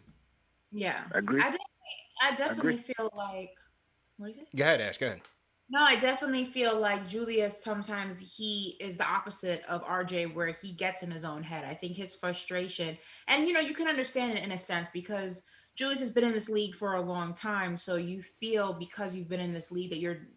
Yeah. Agree. I definitely feel like, what is it? Go ahead, Ash. Go ahead. No, I definitely feel like Julius, sometimes he is the opposite of RJ, where he gets in his own head. I think his frustration, and you can understand it in a sense because Julius has been in this league for a long time. So you feel because you've been in this league that you're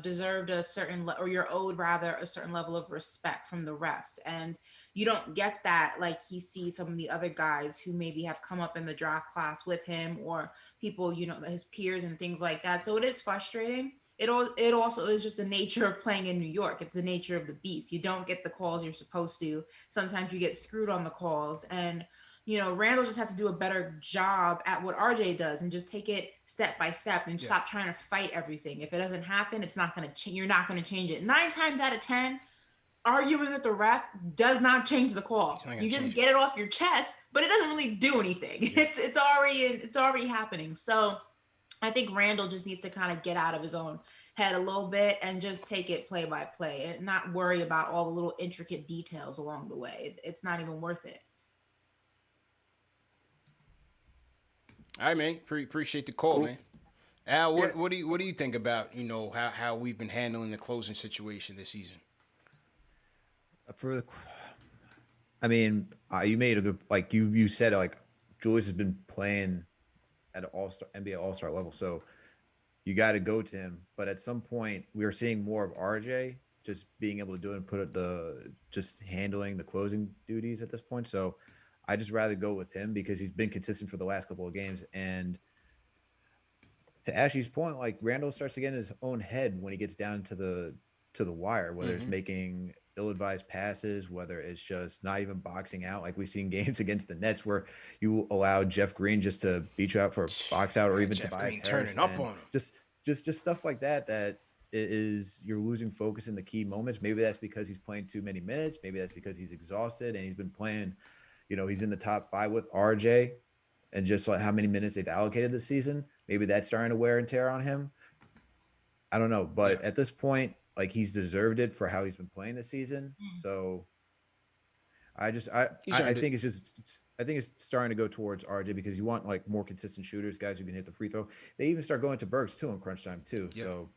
deserved a certain, or you're owed rather a certain level of respect from the refs. And you don't get that like he sees some of the other guys who maybe have come up in the draft class with him, or people, his peers and things like that. So it is frustrating. It also is just the nature of playing in New York. It's the nature of the beast. You don't get the calls you're supposed to. Sometimes you get screwed on the calls. And Randle just has to do a better job at what RJ does and just take it step by step and stop trying to fight everything. If it doesn't happen, it's not going to you're not going to change it. 9 times out of 10, arguing with the ref does not change the call. You just get it off your chest, but it doesn't really do anything. Yeah. It's already happening. So I think Randle just needs to kind of get out of his own head a little bit and just take it play by play and not worry about all the little intricate details along the way. It's not even worth it. All right, man. Appreciate the call, man. Al, what do you think about how we've been handling the closing situation this season? You made a good, like you said, like Julius has been playing at an NBA All-Star level, so you got to go to him. But at some point, we are seeing more of RJ just being able to do it and just handling the closing duties at this point. So I just rather go with him because he's been consistent for the last couple of games. And to Ashley's point, like Randle starts to get in his own head when he gets down to the wire, whether it's making ill-advised passes, whether it's just not even boxing out, like we've seen games against the Nets where you allow Jeff Green just to beat you out for a box out, or even Jeff Tobias Green Harris, turning up on him. Just stuff like that is you're losing focus in the key moments. Maybe that's because he's playing too many minutes. Maybe that's because he's exhausted and he's been playing. He's in the top 5 with RJ, and just like how many minutes they've allocated this season, maybe that's starting to wear and tear on him. I don't know, but at this point, like he's deserved it for how he's been playing this season. So I think it's starting to go towards RJ because you want like more consistent shooters, guys who can hit the free throw. They even start going to Burks too in crunch time too. Yep. So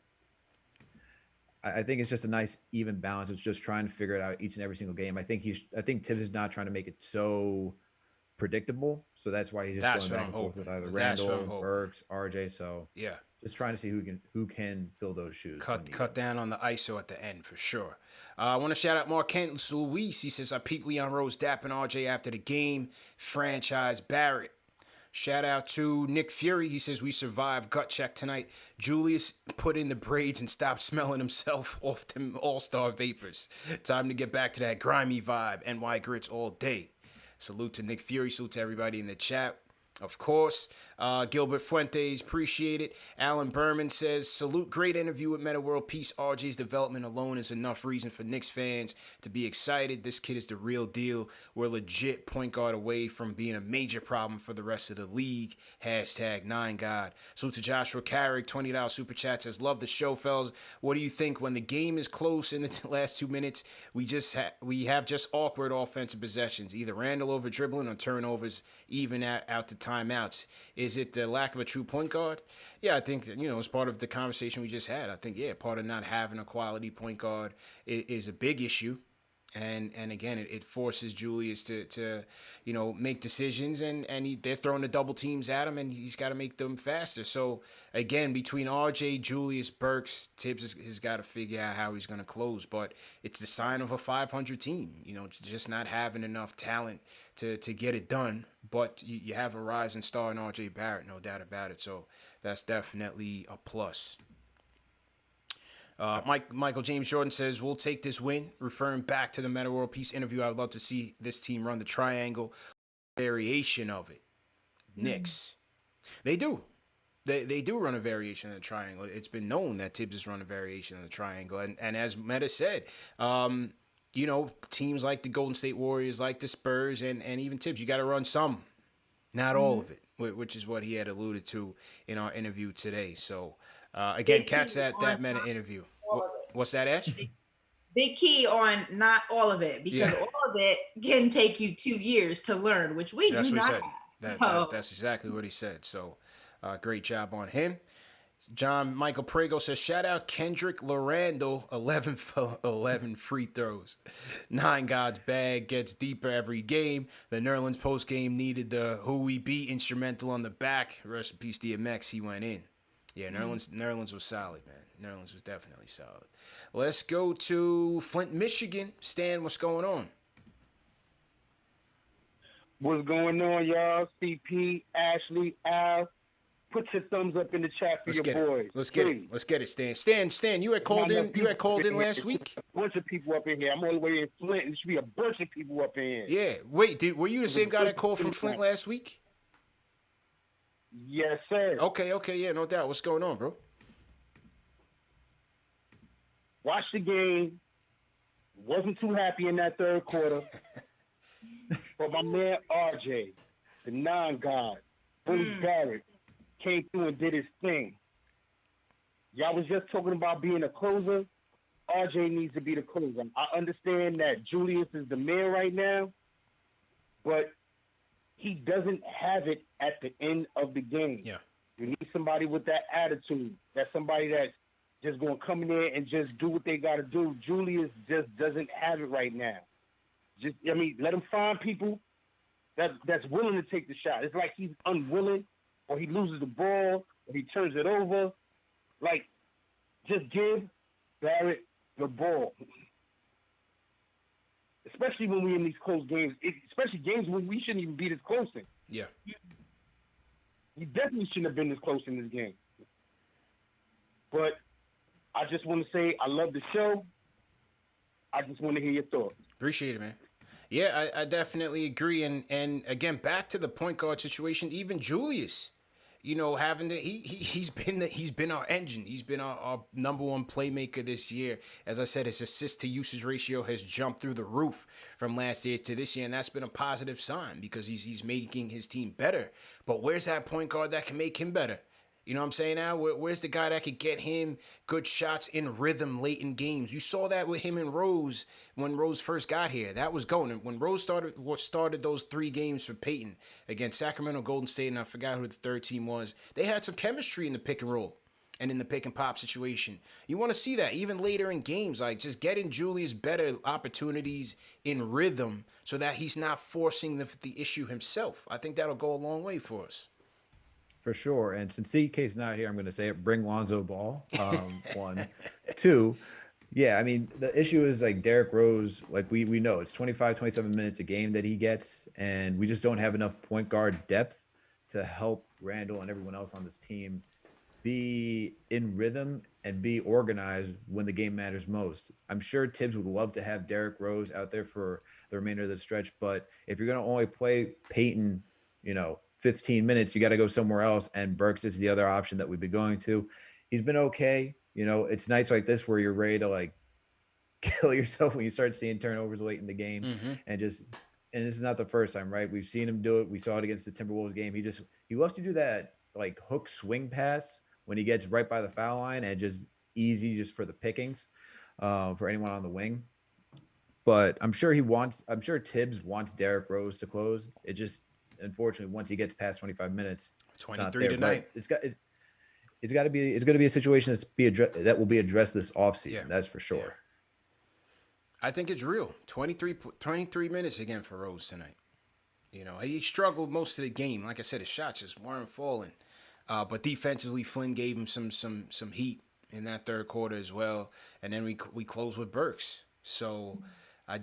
I think it's just a nice even balance. It's just trying to figure it out each and every single game. I think Tibbs is not trying to make it so predictable. So that's why he's just going back and forth with either Randle, Burks, RJ. So just trying to see who can fill those shoes. Cut down on the ISO at the end for sure. I want to shout out Mark Kent Luis. He says I peeped Leon Rose dapping RJ after the game. Franchise Barrett. Shout out to Nick Fury. He says, we survived gut check tonight. Julius put in the braids and stopped smelling himself off them all-star vapors. Time to get back to that grimy vibe. NY Grits all day. Salute to Nick Fury. Salute to everybody in the chat. Of course, Gilbert Fuentes, appreciate it. Alan Berman says, salute, great interview with Meta World Peace. RJ's development alone is enough reason for Knicks fans to be excited. This kid is the real deal. We're legit point guard away from being a major problem for the rest of the league. #9God. Salute to Joshua Carrick, $20 super chat, says, love the show, fellas. What do you think when the game is close in the last 2 minutes? We have just awkward offensive possessions, either Randle over dribbling or turnovers, even out to timeouts. Is it the lack of a true point guard? Yeah, I think that, it's part of the conversation we just had. I think, part of not having a quality point guard is a big issue. And again, it forces Julius to make decisions, and they're throwing the double teams at him, and he's got to make them faster. So again, between RJ, Julius, Burks, Tibbs has got to figure out how he's going to close. But it's the sign of a 500 team, just not having enough talent to get it done. But you have a rising star in RJ Barrett, no doubt about it. So that's definitely a plus. Michael James Jordan says, we'll take this win. Referring back to the Meta World Peace interview, I would love to see this team run the triangle variation of it. Knicks. They do. They do run a variation of the triangle. It's been known that Tibbs has run a variation of the triangle. And as Meta said, teams like the Golden State Warriors, like the Spurs, and even Tibbs, you got to run some, not all of it, which is what he had alluded to in our interview today. So, again, catch that Meta interview. What's that, Ash? Big key on not all of it, because all of it can take you 2 years to learn, which we do not have. That's exactly what he said. So, great job on him. John Michael Prego says, shout out Kendrick Lorando, 11 for 11 free throws. 9 God's bag gets deeper every game. The Nerlens post game needed the who we beat instrumental on the back. Rest in peace, DMX. He went in. Yeah, Nerlens was solid, man. Nerlens was definitely solid. Let's go to Flint, Michigan. Stan, what's going on? What's going on, y'all? CP, Ashley, Al. Put your thumbs up in the chat for Let's get your boys. it. Let's get Please. it. Let's get it, Stan. Stan, you had called in. You had called in last week. A bunch of people up in here. I'm all the way in Flint. There should be a bunch of people up in here. Yeah. Wait, were you the same guy that called from Flint last week? Yes, sir. Okay. Yeah, no doubt. What's going on, bro? Watch the game. Wasn't too happy in that third quarter. But my man RJ, the non-god, Bully Barrett, came through and did his thing. Y'all was just talking about being a closer. RJ needs to be the closer. I understand that Julius is the man right now, but he doesn't have it at the end of the game. Yeah. You need somebody with that attitude. That's somebody that's just going to come in there and just do what they got to do. Julius just doesn't have it right now. Let him find people that's willing to take the shot. It's like he's unwilling, or he loses the ball, or he turns it over. Like, just give Barrett the ball. Especially when we're in these close games, especially games when we shouldn't even be this close in. Yeah. We definitely shouldn't have been this close in this game. But I just want to say I love the show. I just want to hear your thoughts. Appreciate it, man. Yeah, I definitely agree. And again, back to the point guard situation, even Julius, he's been our engine. He's been our number one playmaker this year. As I said, his assist to usage ratio has jumped through the roof from last year to this year, and that's been a positive sign because he's making his team better. But where's that point guard that can make him better? You know what I'm saying now? Where's the guy that could get him good shots in rhythm late in games? You saw that with him and Rose when Rose first got here. That was going. When Rose started those 3 games for Payton against Sacramento, Golden State, and I forgot who the third team was, they had some chemistry in the pick and roll and in the pick and pop situation. You want to see that even later in games, like just getting Julius better opportunities in rhythm so that he's not forcing the issue himself. I think that'll go a long way for us. For sure. And since CK's not here, I'm going to say it. Bring Lonzo Ball. 1. 2. Yeah, I mean, the issue is like Derrick Rose, like we know it's 25, 27 minutes a game that he gets, and we just don't have enough point guard depth to help Randle and everyone else on this team be in rhythm and be organized when the game matters most. I'm sure Tibbs would love to have Derrick Rose out there for the remainder of the stretch, but if you're going to only play Payton, 15 minutes, you got to go somewhere else. And Burks is the other option that we've been going to. He's been okay. It's nights like this where you're ready to like kill yourself when you start seeing turnovers late in the game. Mm-hmm. And this is not the first time, right? We've seen him do it. We saw it against the Timberwolves game. He loves to do that like hook swing pass when he gets right by the foul line and just easy just for the pickings for anyone on the wing. But I'm sure Tibbs wants Derrick Rose to close. It just, unfortunately, once he gets past 25 minutes, 23 tonight. It's going to be a situation that will be addressed this offseason. Yeah. That's for sure. Yeah. I think it's real. 23 minutes again for Rose tonight. He struggled most of the game. Like I said, his shots just weren't falling. But defensively, Flynn gave him some heat in that third quarter as well. And then we closed with Burks. So I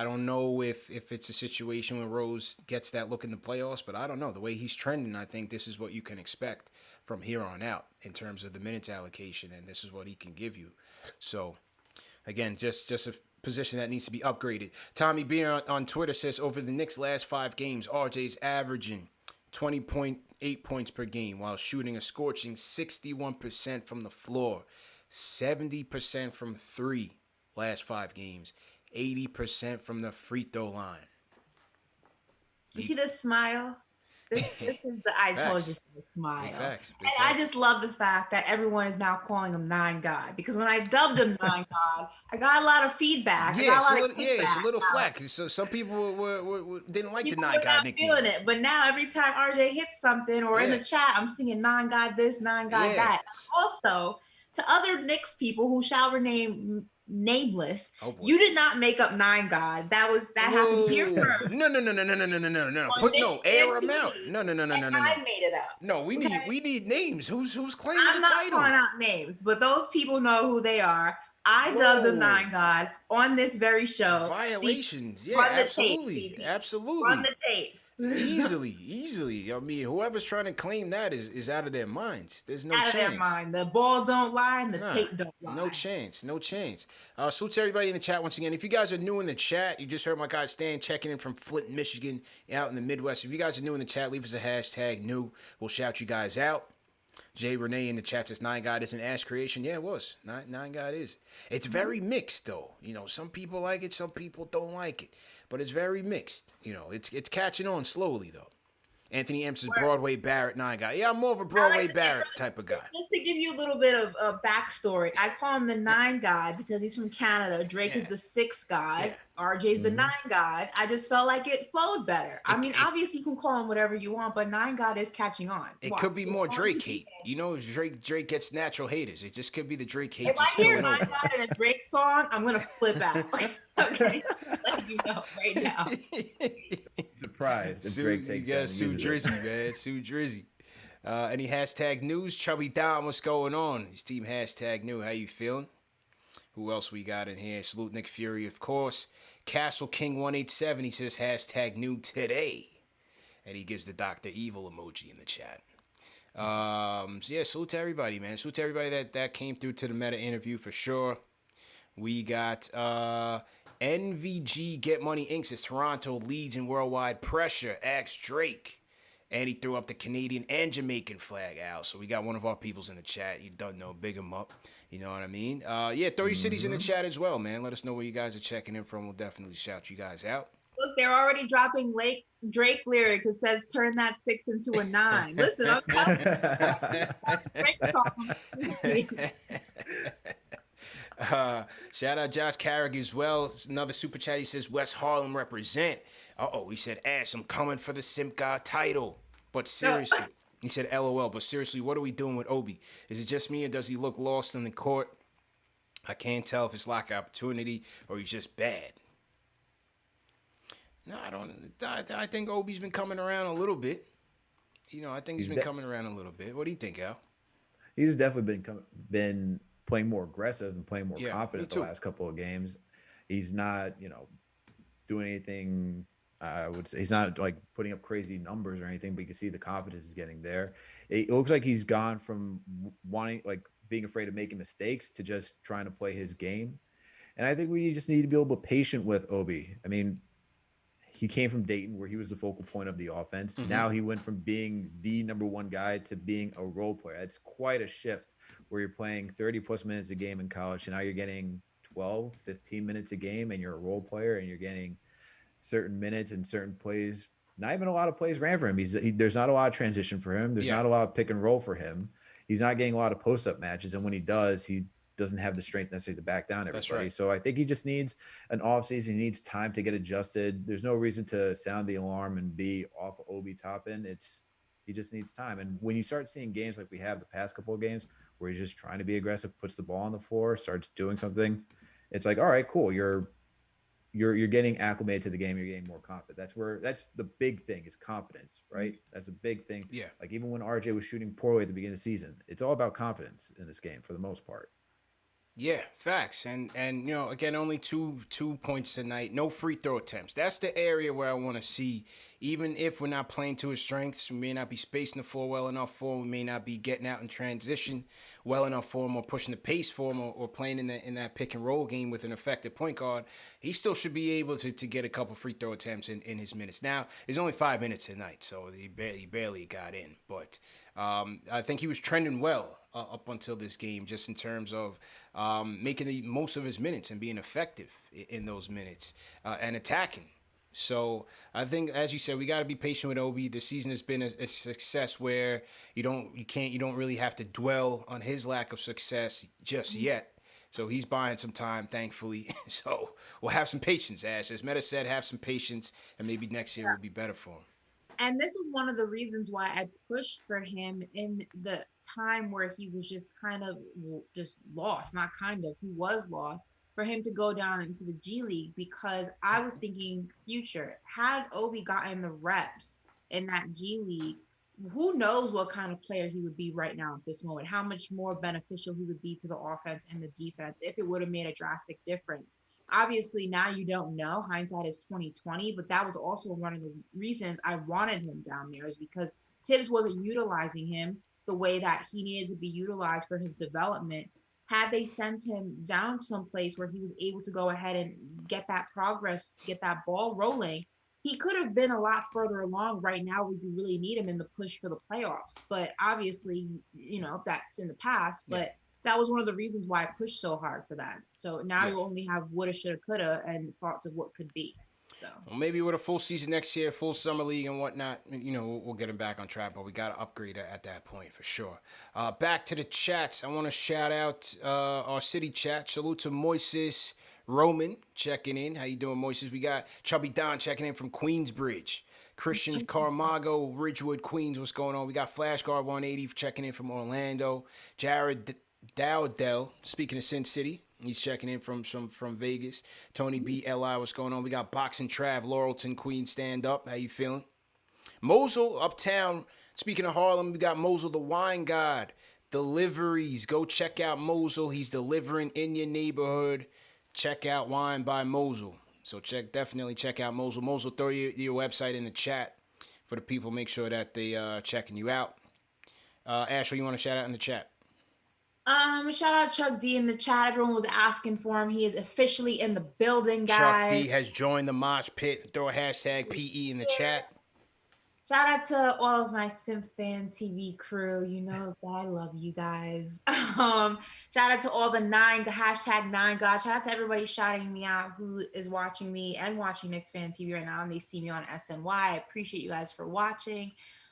don't know if it's a situation where Rose gets that look in the playoffs, but I don't know. The way he's trending, I think this is what you can expect from here on out in terms of the minutes allocation, and this is what he can give you. So, again, just a position that needs to be upgraded. Tommy B on Twitter says, over the Knicks' last 5 games, RJ's averaging 20.8 points per game while shooting a scorching 61% from the floor, 70% from 3 last 5 games. 80% from the free throw line. You see this smile? This is the I told you so smile. Big facts. And I just love the fact that everyone is now calling him Nine God, because when I dubbed him Nine God, I got a lot of feedback. Yeah, it's a little flack. So some people didn't like the Nine God nickname. Feeling it, but now every time RJ hits something or in the chat, I'm seeing Nine God this, Nine God that. Also, to other Knicks people who shall remain nameless, you did not make up Nine God. That happened here first. No. Air him out. No. I made it up. No, we need names. Who's claiming I'm the not title? calling out names, but those people know who they are. I dubbed him Nine God on this very show. Violations. Yeah, absolutely. Run the tape. Easily. I mean, whoever's trying to claim that is out of their minds. There's no Out chance. of their mind. The ball don't lie and the tape don't lie. No chance. Salute to everybody in the chat once again. If you guys are new in the chat, you just heard my guy Stan checking in from Flint, Michigan, out in the Midwest. If you guys are new in the chat, leave us a hashtag new. We'll shout you guys out. Jay Renee in the chat says 9God is an ass creation. Yeah, it was. 9God is. It's very mixed though. You know, some people like it, some people don't like it. But it's very mixed. You know, it's catching on slowly though. Anthony M says Broadway Barrett 9God. Yeah, I'm more of a Broadway Barrett type of guy. Just to give you a little bit of backstory, I call him the 9 God because he's from Canada. Drake is the 6 God. RJ's the 9 God. I just felt like it flowed better. I mean, obviously you can call him whatever you want, but 9 God is catching on. It could be more Drake hate. You know, Drake gets natural haters. It just could be the Drake hate. If I hear 9 God in a Drake song, I'm gonna flip out. Okay, let you know right now. Surprised if Drake takes that. Sue Drizzy, man. Sue Drizzy. Any hashtag news? Chubby Don, what's going on? His team hashtag new. How you feeling? Who else we got in here? Salute Nick Fury, of course. Castle King 187. He says hashtag new today, and he gives the Dr. Evil emoji in the chat. So yeah, salute to everybody, man. Salute to everybody that came through to the Meta interview for sure. We got NVG Get Money Inc. says Toronto leads in worldwide pressure. Ask Drake. And he threw up the Canadian and Jamaican flag out. So we got one of our peoples in the chat. You don't know, big him up. You know what I mean? Yeah, throw your cities in the chat as well, man. Let us know where you guys are checking in from. We'll definitely shout you guys out. Look, they're already dropping Drake lyrics. It says, turn that 6 into a 9. Listen, I'm telling you. Shout out Josh Carrick as well. Another super chat. He says West Harlem represent. He said Ash, I'm coming for the Simp God title. But seriously, he said LOL. But seriously, what are we doing with Obi? Is it just me or does he look lost in the court? I can't tell if it's lack of opportunity or he's just bad. No, I don't. I think Obi's been coming around a little bit. You know, I think he's been coming around a little bit. What do you think, Al? He's definitely been playing more aggressive and playing more confident the last couple of games. He's not, doing anything. I would say he's not like putting up crazy numbers or anything, but you can see the confidence is getting there. It looks like he's gone from being afraid of making mistakes to just trying to play his game. And I think we just need to be a little bit patient with Obi. I mean, he came from Dayton where he was the focal point of the offense. Mm-hmm. Now he went from being the number one guy to being a role player. It's quite a shift where you're playing 30 plus minutes a game in college. And now you're getting 12, 15 minutes a game and you're a role player and you're getting certain minutes and certain plays. Not even a lot of plays ran for him. There's not a lot of transition for him. There's not a lot of pick and roll for him. He's not getting a lot of post up matches. And when he does, he doesn't have the strength necessary to back down everybody. That's right. So I think he just needs an offseason. He needs time to get adjusted. There's no reason to sound the alarm and be off of Obi Toppin. He just needs time. And when you start seeing games like we have the past couple of games where he's just trying to be aggressive, puts the ball on the floor, starts doing something, it's like, all right, cool. You're getting acclimated to the game. You're getting more confident. That's the big thing is confidence, right? That's a big thing. Yeah. Like even when RJ was shooting poorly at the beginning of the season, it's all about confidence in this game for the most part. Yeah, facts. And again, only two points tonight. No free throw attempts. That's the area where I want to see, even if we're not playing to his strengths, we may not be spacing the floor well enough for him. We may not be getting out in transition well enough for him or pushing the pace for him or playing in that pick and roll game with an effective point guard. He still should be able to get a couple free throw attempts in his minutes. Now, there's only 5 minutes tonight, so he barely got in. But I think he was trending well up until this game, just in terms of making the most of his minutes and being effective in those minutes and attacking. So I think, as you said, we got to be patient with Obi. The season has been a success where you don't really have to dwell on his lack of success just yet. So he's buying some time, thankfully. So we'll have some patience, Ash. As Meta said, have some patience, and maybe next year will be better for him. And this was one of the reasons why I pushed for him in the time where he was just kind of just lost, not kind of, he was lost, for him to go down into the G League, because I was thinking future. Had Obi gotten the reps in that G League, who knows what kind of player he would be right now at this moment, how much more beneficial he would be to the offense and the defense if it would have made a drastic difference. obviously now you don't know. Hindsight is 2020, but that was also one of the reasons I wanted him down there, is because Tibbs wasn't utilizing him the way that he needed to be utilized for his development. Had they sent him down someplace where he was able to go ahead and get that progress, get that ball rolling, he could have been a lot further along right now where you really need him in the push for the playoffs. But obviously, that's in the past. But that was one of the reasons why I pushed so hard for that. So now you only have woulda, shoulda, coulda, and thoughts of what could be. So maybe with a full season next year, full summer league and whatnot, we'll get him back on track. But we got to upgrade at that point for sure. Back to the chats. I want to shout out our city chat. Salute to Moises Roman checking in. How you doing, Moises? We got Chubby Don checking in from Queensbridge. Christian Carmago, Ridgewood, Queens. What's going on? We got Flashguard 180 checking in from Orlando. Jared Dowdell, speaking of Sin City, he's checking in from Vegas. Tony B. Li, what's going on? We got Boxing Trav, Laurelton, Queens, stand up. How you feeling? Mosul, Uptown. Speaking of Harlem, we got Mosul, the wine god. Deliveries. Go check out Mosul. He's delivering in your neighborhood. Check out Wine by Mosul. So definitely check out Mosul. Mosul, throw your website in the chat for the people. Make sure that they checking you out. Ashley, you want to shout out in the chat? Shout out Chuck D in the chat. Everyone was asking for him. He is officially in the building, guys. Chuck D has joined the mosh pit. Throw a hashtag PE in the chat. Shout out to all of my CashFanTV crew. You know that I love you guys. Shout out to all the hashtag 9God. Shout out to everybody shouting me out who is watching me and watching KnicksFanTV right now, and they see me on SNY. I appreciate you guys for watching.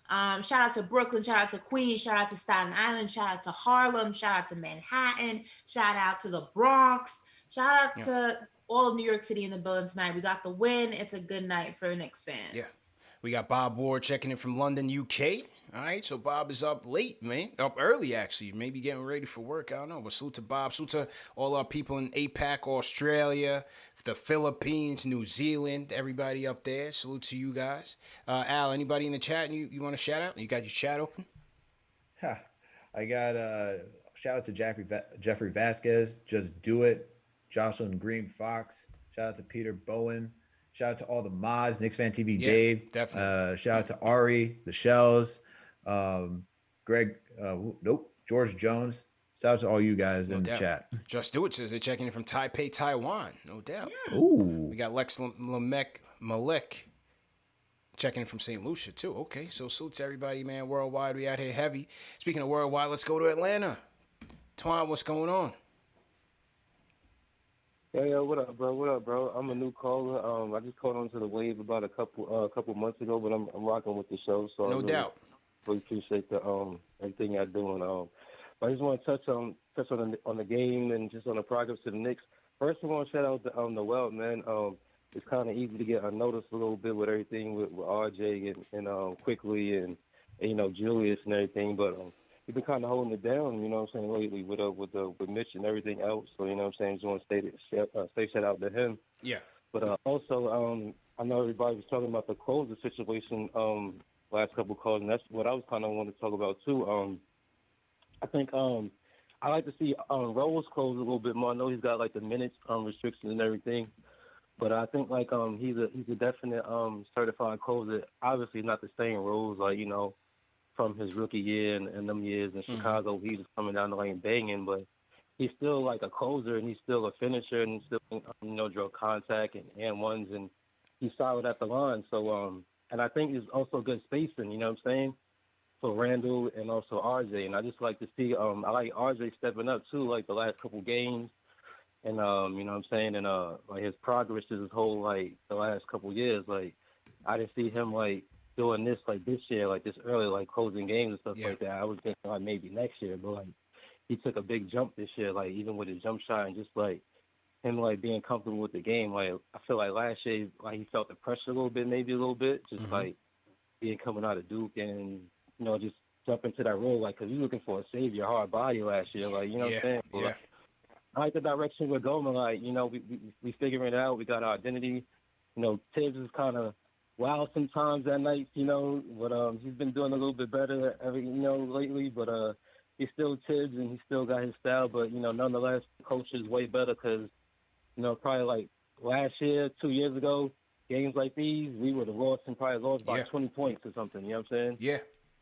Shout out to Brooklyn, shout out to Queens, shout out to Staten Island, shout out to Harlem, shout out to Manhattan, shout out to the Bronx, shout out to all of New York City in the building tonight. We got the win. It's a good night for Knicks fans. Yeah. We got Bob Ward checking in from London, UK. All right, so Bob is up late, man. Up early, actually. Maybe getting ready for work. I don't know. But salute to Bob. Salute to all our people in APAC, Australia, the Philippines, New Zealand, everybody up there. Salute to you guys. Al, anybody in the chat you want to shout out? You got your chat open? I got shout out to Jeffrey Vasquez. Just do it. Jocelyn Green Fox. Shout out to Peter Bowen. Shout out to all the mods, KnicksFanTV Dave. Definitely. Shout out to Ari, the Shells, Greg, George Jones. Shout out to all you guys in the chat. Just do it says they're checking in from Taipei, Taiwan. No doubt. Ooh. We got Lex Malek checking in from St. Lucia, too. Okay, so salute to everybody, man. Worldwide, we out here heavy. Speaking of worldwide, let's go to Atlanta. Twan, what's going on? Yo, what up, bro? I'm a new caller. I just caught on to the wave about a couple months ago, but I'm rocking with the show. So no doubt. Really appreciate the everything y'all doing. I just want to touch on the game and just on the progress of the Knicks. First, I want to shout out to Noel, man. It's kind of easy to get unnoticed a little bit with everything with RJ and Quickly and Julius and everything, but he's been kind of holding it down, you know what I'm saying, lately with Mitch and everything else. So, you know what I'm saying, just want to stay shout out to him. Yeah. But also, I know everybody was talking about the closer situation last couple of calls, and that's what I was kind of wanting to talk about too. I think I like to see Rose close a little bit more. I know he's got like the minutes restrictions and everything, but I think like he's a definite certified closer. Obviously not the same Rose from his rookie year and them years in Chicago. He was coming down the lane banging, but he's still like a closer and he's still a finisher and still draw contact and ones, and he's solid at the line. So and I think he's also good spacing. You know what I'm saying? For Randle and also RJ, and I just like to see. I like RJ stepping up too, like the last couple games, and you know what I'm saying, and like his progress is his whole like the last couple years. Like I didn't see him like doing this like this year, like this early, like closing games and stuff like that. I was thinking like maybe next year, but like he took a big jump this year, like even with his jump shot and just like him like being comfortable with the game. Like I feel like last year, like he felt the pressure a little bit, just like being coming out of Duke and just jump into that role, like, because you're looking for a savior, hard body last year, like, you know what I'm saying? But, like, I like the direction we're going, like, we figuring it out. We got our identity. Tibbs is kind of wild sometimes at night, but he's been doing a little bit better lately, but he's still Tibbs and he still got his style, but, nonetheless, the coach is way better because probably like last year, 2 years ago, games like these, we would have lost by 20 points or something. You know what I'm saying? Yeah.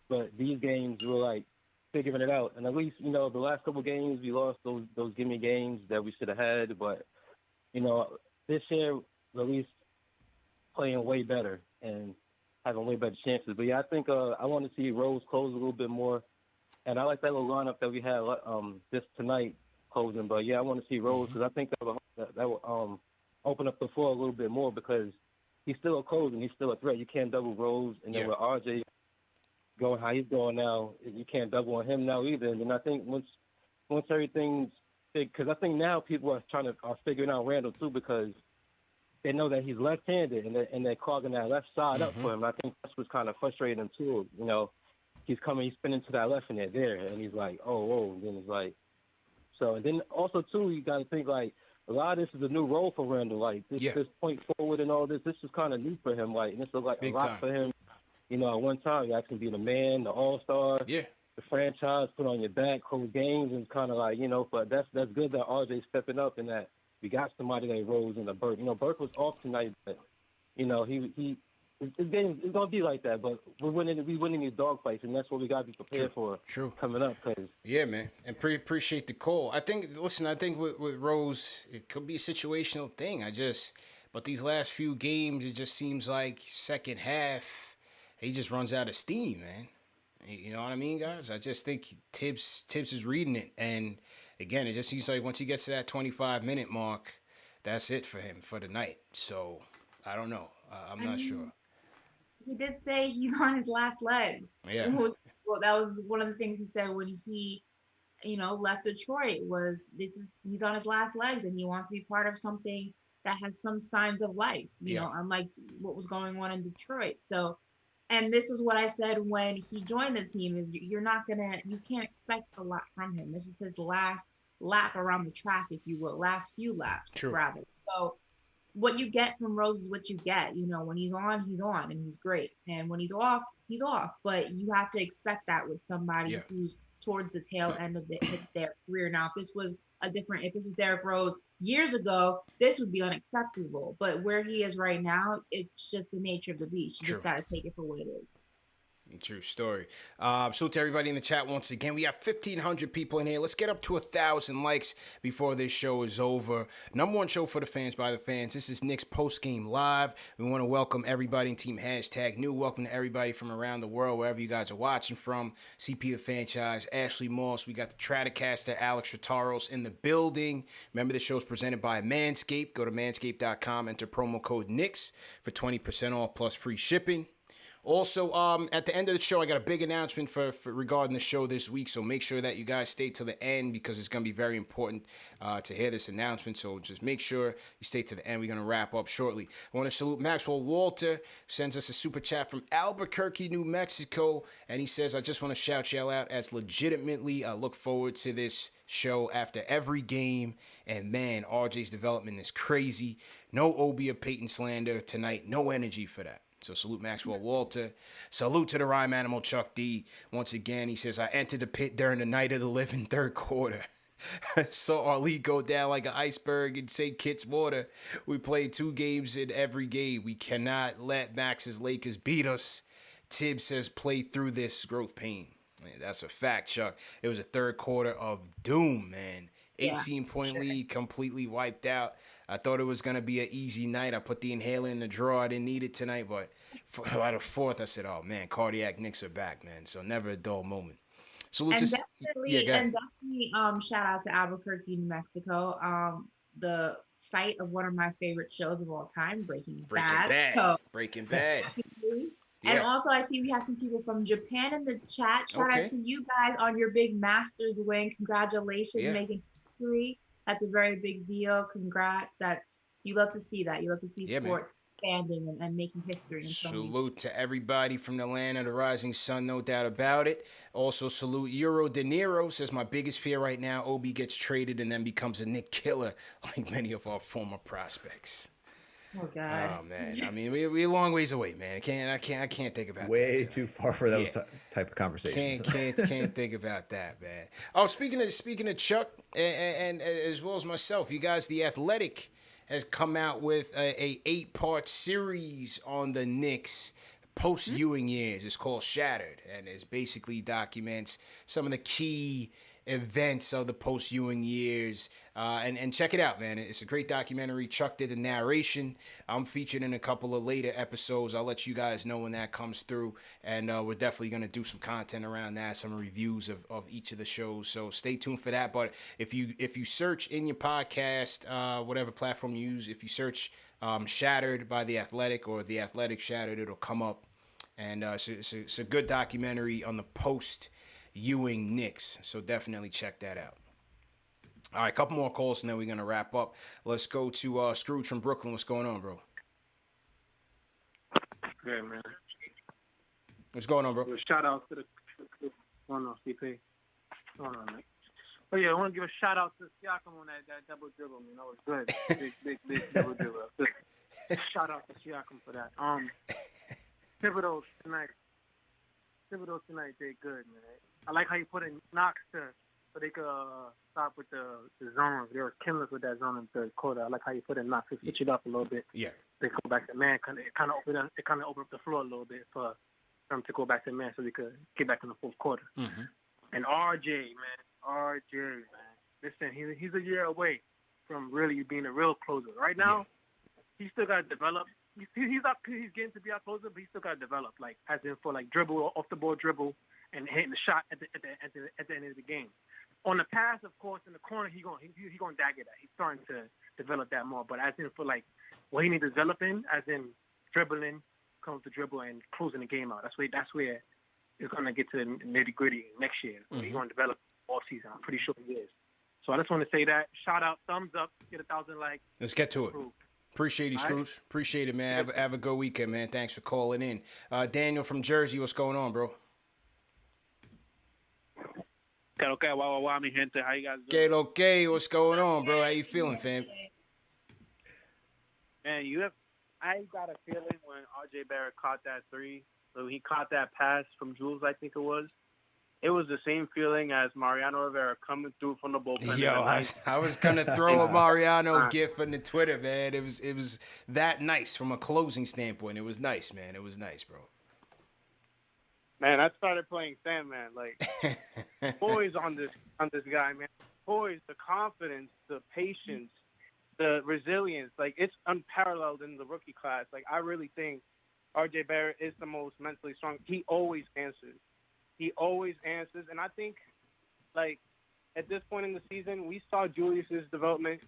But these games were like figuring it out. And at least, the last couple of games, we lost those gimme games that we should have had. But, this year, at least playing way better and having way better chances. But, yeah, I think I want to see Rose close a little bit more. And I like that little lineup that we had this tonight closing. But, yeah, I want to see Rose because I think that will open up the floor a little bit more because he's still a closer and he's still a threat. You can't double Rose. And then with RJ going how he's going now, you can't double on him now either. And then I think once everything's big, because I think now people are figuring out Randle too because they know that he's left-handed and they're clogging that left side up for him. And I think that's what's kind of frustrating him too. He's spinning to that left and they're there, and he's like, oh, and then it's like, so. And then also too, you got to think like a lot of this is a new role for Randle. Like this point forward and all this is kind of new for him. Like, and it's like Big a lot time. for him. At one time, you actually be the man, the all-star, the franchise, put on your back, hold games, and kind of like, but that's good that RJ's stepping up and that we got somebody that Rose and the Burke. Burke was off tonight, but, this game is going to be like that, but we winning these dogfights, and that's what we got to be prepared for coming up. Yeah, man, and appreciate the call. I think with Rose, it could be a situational thing. But these last few games, it just seems like second half, he just runs out of steam, man. You know what I mean, guys? I just think Tibbs is reading it. And, again, it just seems like once he gets to that 25-minute mark, that's it for him for the night. So, I don't know. I'm not sure. He did say he's on his last legs. Yeah. Well, that was one of the things he said when he, left Detroit was he's on his last legs and he wants to be part of something that has some signs of life, unlike what was going on in Detroit. So, and this is what I said when he joined the team is you can't expect a lot from him. This is his last lap around the track, if you will, last few laps, rather. So what you get from Rose is what you get. When he's on and he's great. And when he's off. But you have to expect that with somebody who's towards the tail end of their career. Now, if this was Derrick Rose years ago, this would be unacceptable. But where he is right now, it's just the nature of the beast. You just got to take it for what it is. True story. So to everybody in the chat once again, we have 1,500 people in here. Let's get up to 1,000 likes before this show is over. Number one show for the fans by the fans. This is Knicks Post Game Live. We want to welcome everybody in Team #New. Welcome to everybody from around the world, wherever you guys are watching from. CP the Franchise, Ashley Moss. We got the Stratocaster, Alex Rataros in the building. Remember, the show's presented by Manscaped. Go to manscaped.com, enter promo code Knicks for 20% off plus free shipping. Also, at the end of the show, I got a big announcement for regarding the show this week, so make sure that you guys stay till the end because it's going to be very important to hear this announcement, so just make sure you stay to the end. We're going to wrap up shortly. I want to salute Maxwell Walter, sends us a super chat from Albuquerque, New Mexico, and he says, I just want to shout y'all out as legitimately I look forward to this show after every game, and man, RJ's development is crazy. No Obi or Payton slander tonight, no energy for that. So salute Maxwell Walter. Salute to the rhyme animal Chuck D. Once again, he says, I entered the pit during the night of the living third quarter. Saw our league go down like an iceberg in St. Kitts water. We played 2 games in every game. We cannot let Max's Lakers beat us. Tibbs says, play through this growth pain. Man, that's a fact, Chuck. It was a third quarter of doom, man. 18-point lead, completely wiped out. I thought it was going to be an easy night. I put the inhaler in the drawer. I didn't need it tonight, but by the fourth, I said, oh, man, cardiac Knicks are back, man. So never a dull moment. Salute to definitely shout out to Albuquerque, New Mexico. The site of one of my favorite shows of all time, Breaking Bad. So, Breaking Bad. And also, I see we have some people from Japan in the chat. Shout out to you guys on your big Masters win. Congratulations, making history. That's a very big deal. Congrats. You love to see that. You love to see sports expanding and making history. Salute to everybody from the land of the rising sun, no doubt about it. Also, salute Euro De Niro. Says, my biggest fear right now, Obi gets traded and then becomes a Knick killer like many of our former prospects. Oh God! Oh man! I mean, we're a long ways away, man. I can't think about way that too far for those type of conversations. Can't think about that, man. Oh, speaking of Chuck and as well as myself, you guys, The Athletic has come out with a 8-part series on the Knicks post-Ewing years. It's called Shattered, and it basically documents some of the key events of the post-Ewing years. And check it out, man. It's a great documentary. Chuck did the narration. I'm featured in a couple of later episodes. I'll let you guys know when that comes through. And we're definitely going to do some content around that, some reviews of each of the shows. So stay tuned for that. But if you search in your podcast, whatever platform you use, if you search Shattered by The Athletic or The Athletic Shattered, it'll come up. And it's a good documentary on the post-Ewing Knicks. So definitely check that out. All right, a couple more calls, and then we're going to wrap up. Let's go to Scrooge from Brooklyn. What's going on, bro? Good, man. What's going on, bro? Shout out to the CP. Hold on, Nick. Oh, yeah, I want to give a shout out to Siakam on that double dribble. You know, it's good. Big double dribble. Good. Shout out to Siakam for that. Pivotal tonight, did good, man. I like how you put in Knox so they could stop with the zones. They were killing with that zone in the third quarter. I like how you put in Knox to switch it up a little bit. Yeah. They go back to man. It kind of opened up the floor a little bit for them to go back to man so they could get back in the fourth quarter. Mm-hmm. And RJ, man. Listen, he's a year away from really being a real closer. Right now, he still got to develop. He's getting to be our closer, but he still got to develop. Like as in for like dribble, off the ball dribble, and hitting the shot at the end of the game. On the pass, of course, in the corner, he gonna dagger that. He's starting to develop that more. But as in for like what he needs to develop in, as in dribbling, comes to dribble and closing the game out. That's where it's gonna get to the nitty gritty next year. Mm-hmm. He's gonna develop all season. I'm pretty sure he is. So I just want to say that. Shout out, thumbs up, get 1,000 likes. Let's get to it. Appreciate you, Scrooge. Right. Appreciate it, man. Have a good weekend, man. Thanks for calling in. Daniel from Jersey, what's going on, bro? Okay, wow, mi gente. How you guys doing? Okay, what's going on, bro? How you feeling, fam? Man, I got a feeling when RJ Barrett caught that three, when he caught that pass from Jules, I think it was the same feeling as Mariano Rivera coming through from the bullpen. Yo, I was gonna throw a Mariano gif on the Twitter, man. It was that nice from a closing standpoint. It was nice, man. It was nice, bro. Man, I started playing Sandman. Like, poise on this guy, man. Poise, the confidence, the patience, the resilience. Like, it's unparalleled in the rookie class. Like, I really think RJ Barrett is the most mentally strong. He always answers. And I think, like, at this point in the season, we saw Julius's development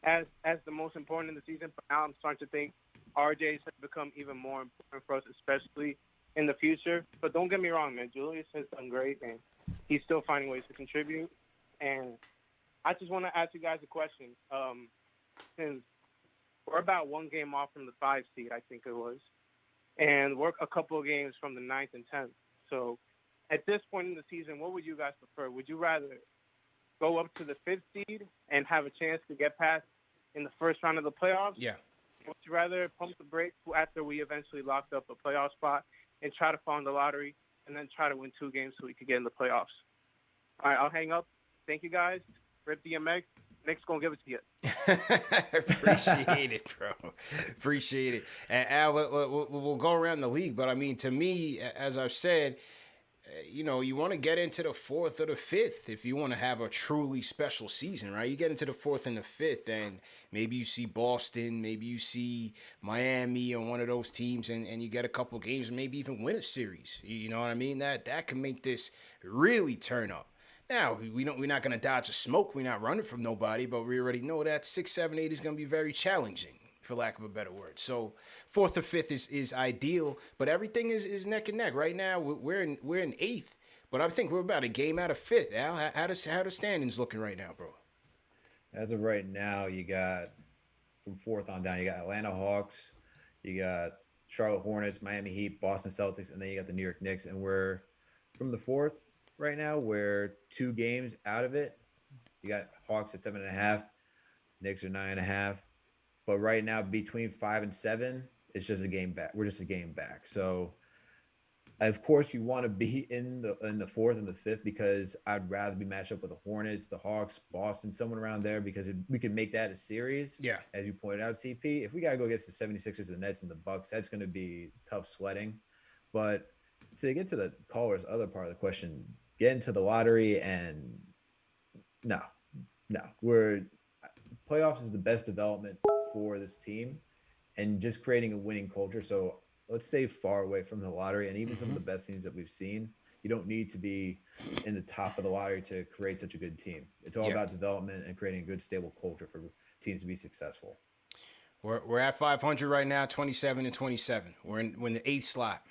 as the most important in the season. But now I'm starting to think RJ's has become even more important for us, especially in the future. But don't get me wrong, man. Julius has done great, and he's still finding ways to contribute. And I just want to ask you guys a question. Since we're about one game off from the 5 seed, I think it was, and we're a couple of games from the 9th and 10th. So at this point in the season, what would you guys prefer? Would you rather go up to the 5th seed and have a chance to get past in the first round of the playoffs? Yeah. Would you rather pump the brakes after we eventually locked up a playoff spot and try to fall in the lottery and then try to win 2 games so we could get in the playoffs? All right, I'll hang up. Thank you, guys. Rip DMX. Nick's going to give it to you. Appreciate it, bro. Appreciate it. And Al, we'll go around the league. But, I mean, to me, as I've said, you know, you want to get into the 4th or the 5th if you want to have a truly special season, right? You get into the 4th and the 5th, and maybe you see Boston, maybe you see Miami on one of those teams, and you get a couple games, and maybe even win a series. You know what I mean? That can make this really turn up. Now, we're not going to dodge a smoke. We're not running from nobody, but we already know that 6, 7, 8 is going to be very challenging, for lack of a better word. So 4th or 5th is ideal, but everything is neck and neck. Right now, we're in 8th, but I think we're about a game out of 5th. Al, how the standings looking right now, bro? As of right now, you got from 4th on down, you got Atlanta Hawks, you got Charlotte Hornets, Miami Heat, Boston Celtics, and then you got the New York Knicks. And we're from the 4th right now, we're 2 games out of it. You got Hawks at 7.5, Knicks are 9.5. But right now, between 5 and 7, it's just a game back. We're just a game back. So Of course, you want to be in the fourth and the fifth because I'd rather be matched up with the Hornets, the Hawks, Boston, someone around there because we can make that a series. Yeah. As you pointed out, CP. If we got to go against the 76ers, the Nets, and the Bucks, that's going to be tough sledding. But to get to the caller's other part of the question, get into the lottery and no, playoffs is the best development for this team and just creating a winning culture. So let's stay far away from the lottery and even some of the best teams that we've seen. You don't need to be in the top of the lottery to create such a good team. It's all about development and creating a good, stable culture for teams to be successful. We're at 500 right now, 27-27. We're in the 8th slot.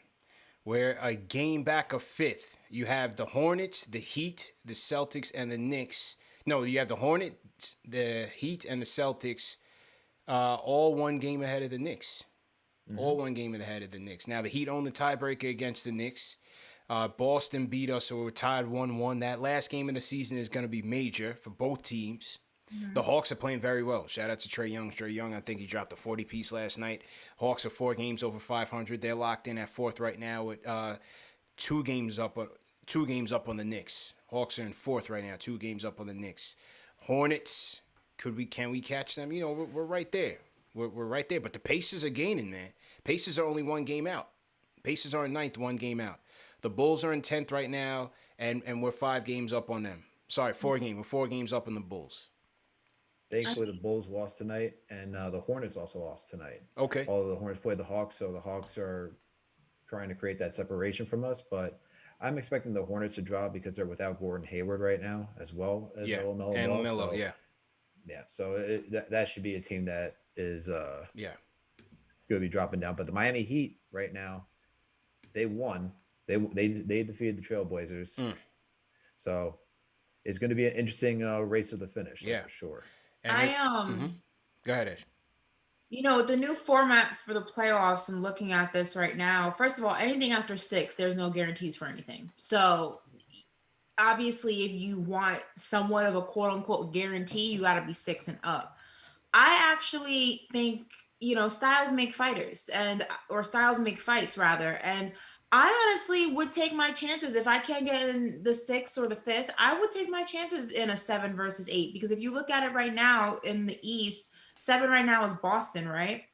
We're a game back of 5th. You have the Hornets, the Heat, the Celtics, and the Knicks. No, you have the Hornets, the Heat, and the Celtics, all one game ahead of the Knicks. All one game ahead of the Knicks. Now, the Heat own the tiebreaker against the Knicks. Boston beat us, so we're tied 1-1. That last game of the season is going to be major for both teams. The Hawks are playing very well. Shout out to Trae Young. Trae Young, I think he dropped a 40-piece last night. Hawks are 4 games over 500. They're locked in at 4th right now with 2 games up on the Knicks. Hawks are in 4th right now, 2 games up on the Knicks. Hornets, can we catch them? You know, we're right there. We're right there. But the Pacers are gaining, man. Pacers are only 1 game out. Pacers are in 9th, 1 game out. The Bulls are in 10th right now, and we're 5 games up on them. Sorry, 4 games. We're 4 games up on the Bulls. Thankfully, the Bulls lost tonight, and the Hornets also lost tonight. Okay. Although the Hornets played the Hawks, so the Hawks are trying to create that separation from us. But I'm expecting the Hornets to drop because they're without Gordon Hayward right now, as well as LaMelo. And LaMelo, so, yeah. So that should be a team that is going to be dropping down. But the Miami Heat right now, they won. They defeated the Trailblazers. So it's going to be an interesting race to the finish. That's for sure. And Go ahead, Ash. You know, the new format for the playoffs and looking at this right now, first of all, anything after 6, there's no guarantees for anything. So obviously, if you want somewhat of a quote unquote guarantee, you got to be 6 and up. I actually think, you know, styles make fighters or styles make fights rather. And I honestly would take my chances if I can't get in the 6th or the 5th. I would take my chances in a 7 versus 8 because if you look at it right now in the East, 7 right now is Boston, right?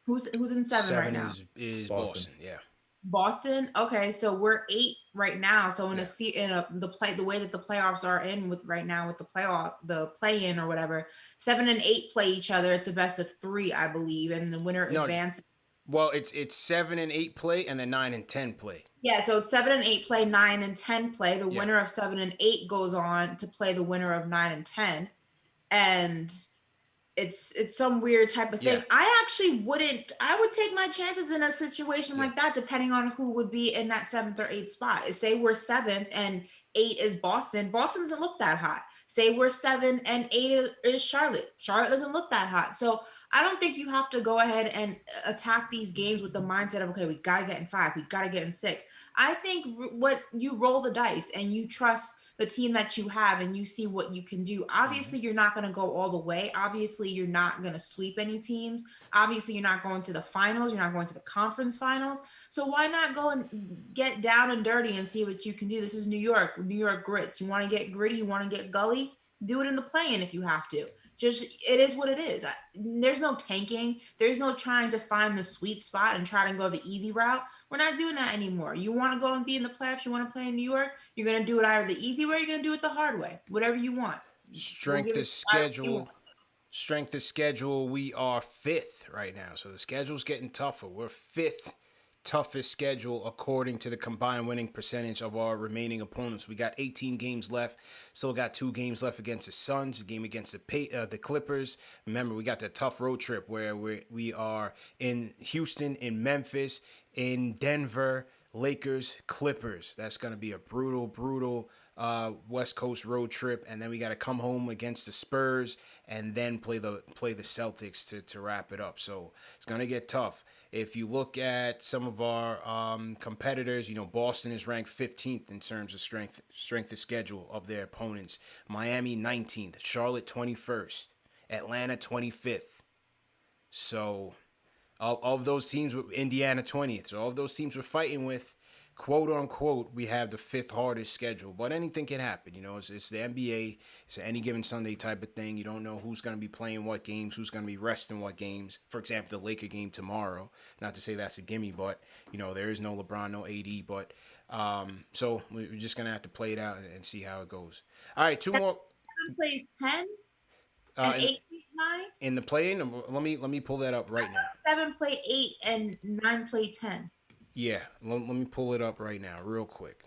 Who's in 7 right now? 7 is Boston. Yeah. Boston. Okay, so we're 8 right now. So the way that the playoffs are in with right now with the play-in or whatever, 7 and 8 play each other. It's a best of 3, I believe, and the winner advances. Well, it's 7 and 8 play, and then 9 and 10 play. Yeah, so 7 and 8 play, 9 and 10 play. The winner of 7 and 8 goes on to play the winner of 9 and 10, and it's some weird type of thing. Yeah. I would take my chances in a situation like that, depending on who would be in that 7th or 8th spot. Say we're 7th and 8 is Boston. Boston doesn't look that hot. Say we're 7 and 8 is Charlotte. Charlotte doesn't look that hot. So I don't think you have to go ahead and attack these games with the mindset of, okay, we got to get in 5. We got to get in 6. I think what you roll the dice and you trust the team that you have and you see what you can do. Obviously, you're not going to go all the way. Obviously, you're not going to sweep any teams. Obviously, you're not going to the finals. You're not going to the conference finals. So why not go and get down and dirty and see what you can do? This is New York grits. You want to get gritty? You want to get gully? Do it in the play-in if you have to. Just, it is what it is. There's no tanking. There's no trying to find the sweet spot and try to go the easy route. We're not doing that anymore. You want to go and be in the playoffs, you want to play in New York, you're going to do it either the easy way or you're going to do it the hard way. Whatever you want. Strength of schedule, we are 5th right now. So the schedule's getting tougher. We're 5th toughest schedule according to the combined winning percentage of our remaining opponents. We got 18 games left. Still got 2 games left against the Suns, a game against the Clippers. Remember, we got the tough road trip where we are in Houston, in Memphis, in Denver, Lakers, Clippers. That's going to be a brutal West Coast road trip, and then we got to come home against the Spurs and then play the Celtics to wrap it up. So it's going to get tough. If you look at some of our competitors, you know, Boston is ranked 15th in terms of strength of schedule of their opponents. Miami 19th, Charlotte 21st, Atlanta 25th. So of those teams, Indiana 20th. So all of those teams we're fighting with, quote unquote, we have the 5th hardest schedule, but anything can happen. You know, it's the NBA. It's an any given Sunday type of thing. You don't know who's going to be playing what games, who's going to be resting what games. For example, the Laker game tomorrow. Not to say that's a gimme, but you know there is no LeBron, no AD. But so we're just going to have to play it out and see how it goes. All right, 2 more. 7 plays 10 and 8 plays 9. In the play-in, let me pull that up right now. 7 play 8 and 9 play 10. Yeah, let me pull it up right now, real quick.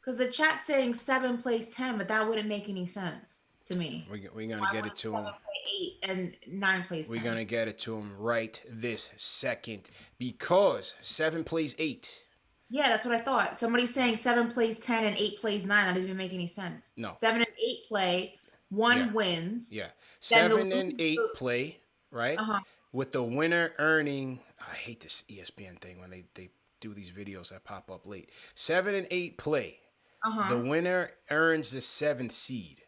Because the chat's saying 7 plays 10, but that wouldn't make any sense to me. We're gonna get it to him. 7 play 8 and 9 plays 10. We're gonna get it to him right this second because 7 plays 8. Yeah, that's what I thought. Somebody's saying 7 plays 10 and 8 plays 9. That doesn't even make any sense. No. 7 and 8 play, 1 wins. Yeah. 7 and 8 play, right? Uh-huh. With the winner earning, I hate this ESPN thing when they do these videos that pop up late. 7 and 8 play. Uh-huh. The winner earns the 7th seed.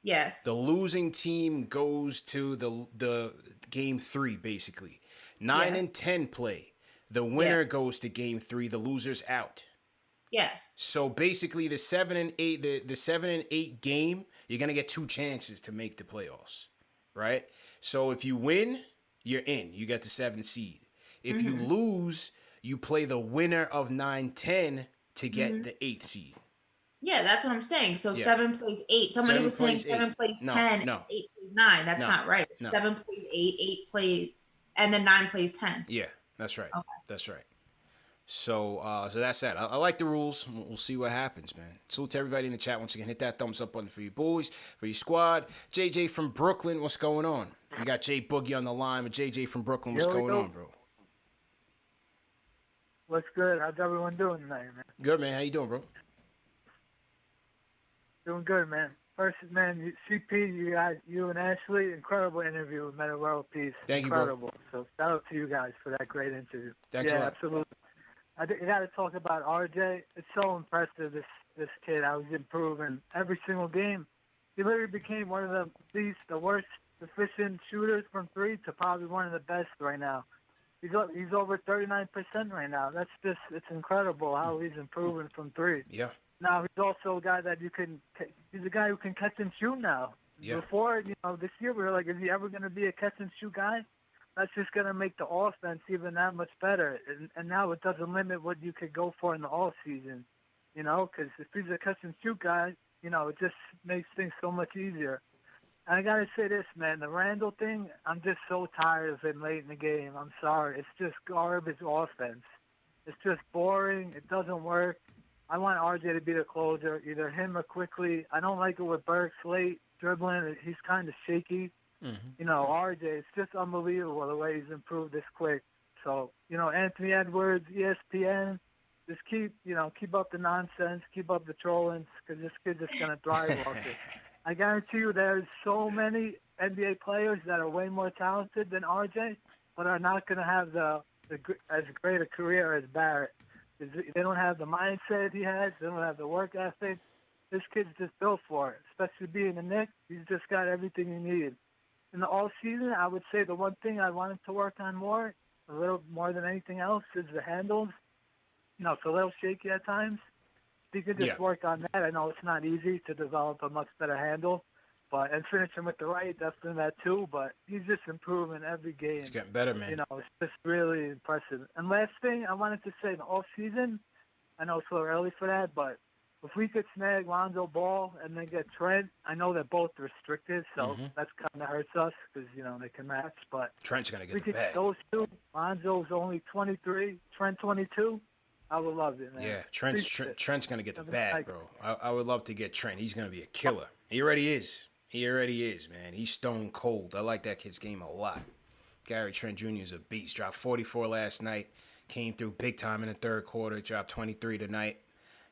Yes. The losing team goes to the game 3, basically. 9 and 10 play. The winner goes to game 3. The loser's out. Yes. So basically, the 7 and 8, the 7 and 8 game, you're gonna get 2 chances to make the playoffs, right? So if you win, you're in. You get the 7th seed. If you lose, you play the winner of 9-10 to get the 8th seed. Yeah, that's what I'm saying. So 7 plays 8. Somebody was saying 7 plays 10, 8 plays 9. That's not right. No. 7 plays 8, 8 plays, and then 9 plays 10. Yeah, that's right. Okay. That's right. So that's that. I like the rules. We'll see what happens, man. Salute to everybody in the chat. Once again, hit that thumbs up button for your boys, for your squad. JJ from Brooklyn, what's going on? We got Jay Boogie on the line with JJ from Brooklyn. What's going on, bro? What's good? How's everyone doing tonight, man? Good, man. How you doing, bro? Doing good, man. First, man, CP, you and Ashley, incredible interview with Meta World Peace. Thank you, bro. Incredible. So shout out to you guys for that great interview. Thanks a lot. Absolutely. You got to talk about RJ. It's so impressive, this kid, how he's improving every single game. He literally became one of the worst efficient shooters from 3 to probably one of the best right now. He's over 39% right now. It's incredible how he's improving from 3. Yeah. Now he's also a guy that he's a guy who can catch and shoot now. Yeah. Before, this year we were like, is he ever going to be a catch and shoot guy? That's just going to make the offense even that much better. And now it doesn't limit what you could go for in the off season, because if he's a catch and shoot guy, it just makes things so much easier. And I got to say this, man, the Randle thing, I'm just so tired of him late in the game. I'm sorry. It's just garbage offense. It's just boring. It doesn't work. I want RJ to be the closer, either him or Quickly. I don't like it with Burks late dribbling. He's kind of shaky. RJ, it's just unbelievable the way he's improved this quick. So, Anthony Edwards, ESPN, just keep up the nonsense, keep up the trollings, because this kid's just going to thrive off it. I guarantee you there's so many NBA players that are way more talented than RJ, but are not going to have as great a career as Barrett. They don't have the mindset he has. They don't have the work ethic. This kid's just built for it, especially being a Knick. He's just got everything he needed. In the all season, I would say the one thing I want him to work on a little more than anything else, is the handles. It's a little shaky at times. If he could just work on that, I know it's not easy to develop a much better handle, and finishing with the right, definitely that too. But he's just improving every game. He's getting better, man. It's just really impressive. And last thing I wanted to say, in the off season, I know it's a little early for that, but if we could snag Lonzo Ball and then get Trent, I know they're both restricted, so that's kind of hurts us because, they can match. But Trent's going to we get the could bag. those two. Lonzo's only 23, Trent 22. I would love it, man. Yeah, Trent's going to get the bag, bro. I would love to get Trent. He's going to be a killer. He already is. Man. He's stone cold. I like that kid's game a lot. Gary Trent Jr. is a beast. Dropped 44 last night. Came through big time in the third quarter. Dropped 23 tonight.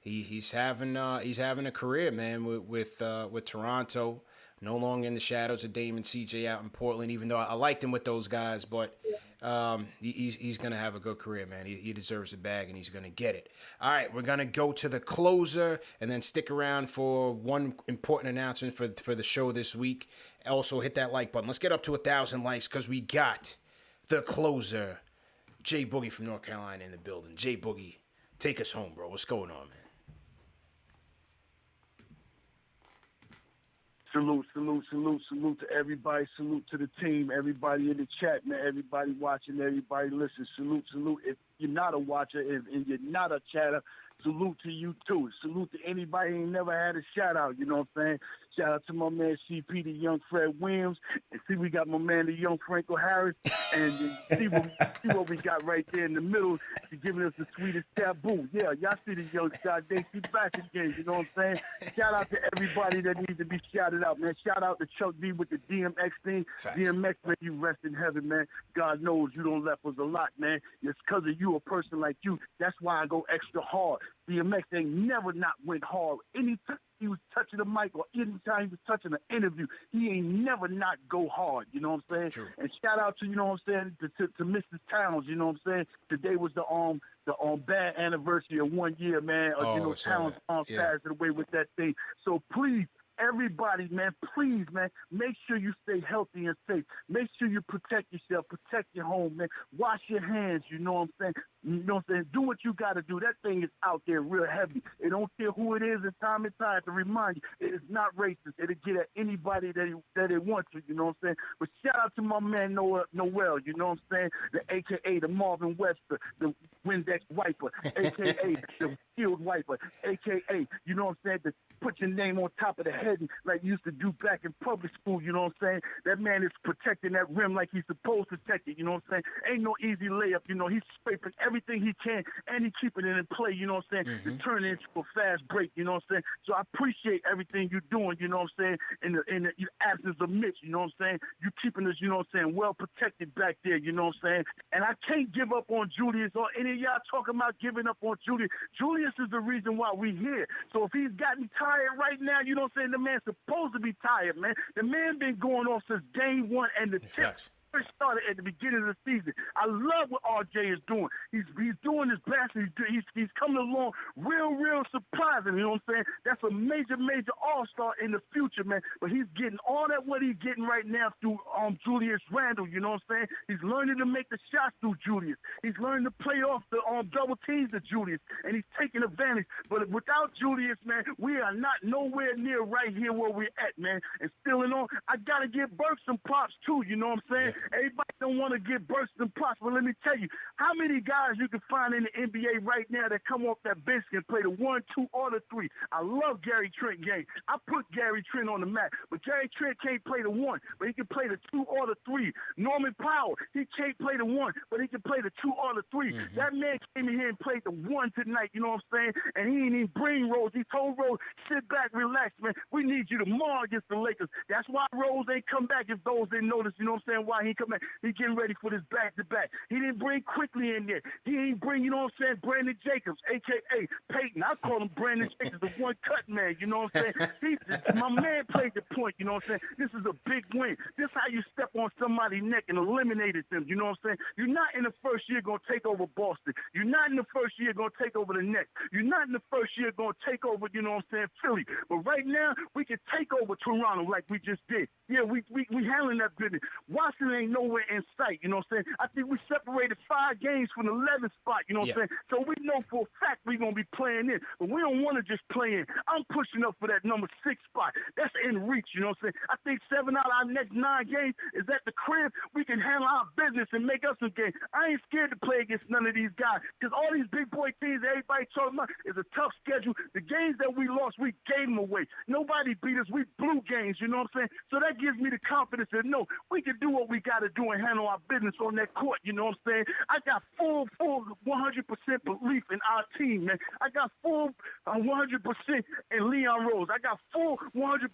He's having a career, man, with Toronto. No longer in the shadows of Dame and CJ out in Portland, even though I liked him with those guys. But he's going to have a good career, man. He deserves the bag, and he's going to get it. All right, we're going to go to the closer and then stick around for one important announcement for the show this week. Also, hit that like button. Let's get up to 1,000 likes because we got the closer, Jay Boogie from North Carolina in the building. Jay Boogie, Take us home, bro. What's going on, man? Salute to everybody. Salute to the team, everybody in the chat, man. Everybody watching, everybody listen. Salute. If you're not a watcher and you're not a chatter, salute to you too. Salute to anybody who ain't never had a shout out. You know what I'm saying? Shout out to my man CP, the young Fred Williams, and see we got my man the young Franco Harris, and see what we got right there in the middle. He's giving us the sweetest taboo. Yeah, y'all see the young shot. They keep back again. You know what I'm saying? Shout out to everybody that needs to be shouted out, man. Shout out to Chuck D with the DMX thing. Facts. DMX, man, you rest in heaven, man. God knows you don't left us a lot, man. It's because of you, a person like you. That's why I go extra hard. DMX ain't never not went hard. Anytime he was touching the mic or anytime he was touching an interview, he ain't never not go hard. You know what I'm saying? True. And shout out to, you know what I'm saying, to Mrs. Towns. You know what I'm saying? Today was the bad anniversary of 1 year, man. You know, Towns passed away with that thing. So please, everybody, man, please, man, make sure you stay healthy and safe. Make sure you protect yourself, protect your home, man. Wash your hands, you know what I'm saying? You know what I'm saying? Do what you got to do. That thing is out there real heavy. It don't care who it is and time to remind you. It is not racist. It'll get at anybody that they want to, you know what I'm saying? But shout out to my man Noel, you know what I'm saying? The AKA the Marvin Webster, the Windex wiper, AKA the shield wiper, AKA, you know what I'm saying? The put your name on top of the head like you used to do back in public school, you know what I'm saying? That man is protecting that rim like he's supposed to protect it, you know what I'm saying? Ain't no easy layup, you know, he's scraping everything he can and he's keeping it in play, you know what I'm saying? To turn it into a fast break, you know what I'm saying? So I appreciate everything you're doing, you know what I'm saying? In the absence of Mitch, you know what I'm saying? You keeping us, you know what I'm saying, well protected back there, you know what I'm saying? And I can't give up on Julius or any of y'all talking about giving up on Julius. Julius is the reason why we here. So if he's gotten tired right now, you know what I'm saying, the man's supposed to be tired, man. The man been going on since game one, and the tips first started at the beginning of the season. I love what RJ is doing. He's doing his best. He's coming along real surprising. You know what I'm saying? That's a major all-star in the future, man. But he's getting all that what he's getting right now through Julius Randle. You know what I'm saying? He's learning to make the shots through Julius. He's learning to play off the double teams to Julius, and he's taking advantage. But without Julius, man, we are not nowhere near right here where we're at, man. And still in on, I gotta give Burke some props too. You know what I'm saying? Everybody don't want to get burst and props, but let me tell you, how many guys you can find in the NBA right now that come off that bench and play the 1, 2, or the 3? I love Gary Trent game. I put Gary Trent on the map, but Gary Trent can't play the 1, but he can play the 2 or the 3. Norman Powell, he can't play the 1, but he can play the 2 or the 3. That man came in here and played the 1 tonight, you know what I'm saying? And he didn't even bring Rose. He told Rose, sit back, relax, man. We need you tomorrow against the Lakers. That's why Rose ain't come back, if those didn't notice, you know what I'm saying, why he come back. He getting ready for this back-to-back. He didn't bring Quickly in there. He didn't bring, you know what I'm saying, Brandon Jacobs, a.k.a. Payton. I call him Brandon Jacobs, the one-cut man, you know what I'm saying? My man played the point, you know what I'm saying? This is a big win. This is how you step on somebody's neck and eliminated them, you know what I'm saying? You're not in the first year going to take over Boston. You're not in the first year going to take over the Knicks. You're not in the first year going to take over, you know what I'm saying, Philly. But right now, we can take over Toronto like we just did. Yeah, we handling that business. Washington ain't nowhere in sight, you know what I'm saying? I think we separated 5 games from the 11th spot, you know what I'm saying? So we know for a fact we're going to be playing in, but we don't want to just play in. I'm pushing up for that number 6 spot. That's in reach, you know what I'm saying? I think 7 out of our next 9 games is at the crib. We can handle our business and make us a game. I ain't scared to play against none of these guys because all these big boy teams that everybody talking about is a tough schedule. The games that we lost, we gave them away. Nobody beat us. We blew games, you know what I'm saying? So that gives me the confidence that, no, we can do what we got to do and handle our business on that court, you know what I'm saying? I got full 100% belief in our team, man. I got full 100% in Leon Rose. I got full 100%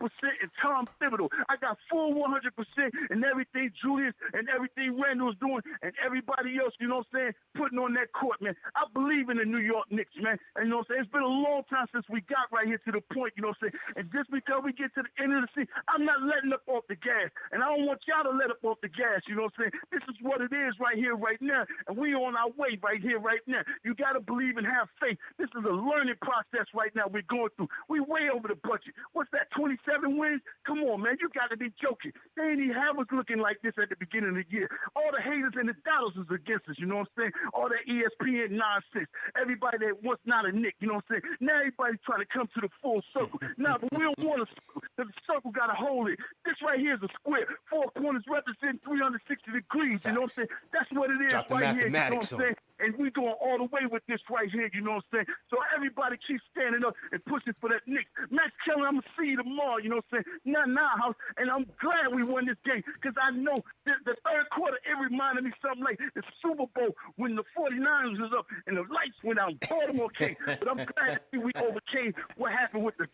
in Tom Thibodeau. I got full 100% in everything Julius and everything Randall's doing and everybody else, you know what I'm saying, putting on that court, man. I believe in the New York Knicks, man. And you know what I'm saying? It's been a long time since we got right here to the point, you know what I'm saying? And just because we get to the end of the season, I'm not letting up off the gas. And I don't want y'all to let up off the gas. gas. You know what I'm saying? This is what it is right here, right now. And we on our way right here, right now. You got to believe and have faith. This is a learning process right now we're going through. We way over the budget. What's that, 27 wins? Come on, man. You got to be joking. They ain't even have us looking like this at the beginning of the year. All the haters and the doubters is against us. You know what I'm saying? All that ESPN nonsense. Everybody that was not a Knick. You know what I'm saying? Now everybody's trying to come to the full circle. Nah, but we don't want a circle. The circle got to hold it. This right here is a square. Four corners represent 360 degrees. You know what I'm saying? That's what it is right here. You know what I'm saying? And we going all the way with this right here, you know what I'm saying? So everybody keeps standing up and pushing for that Knicks. Max Kelly, I'm going to see you tomorrow, you know what I'm saying? Nah, house. And I'm glad we won this game because I know the third quarter, it reminded me something like the Super Bowl when the 49ers was up and the lights went out. Baltimore came. But I'm glad that we overcame what happened with the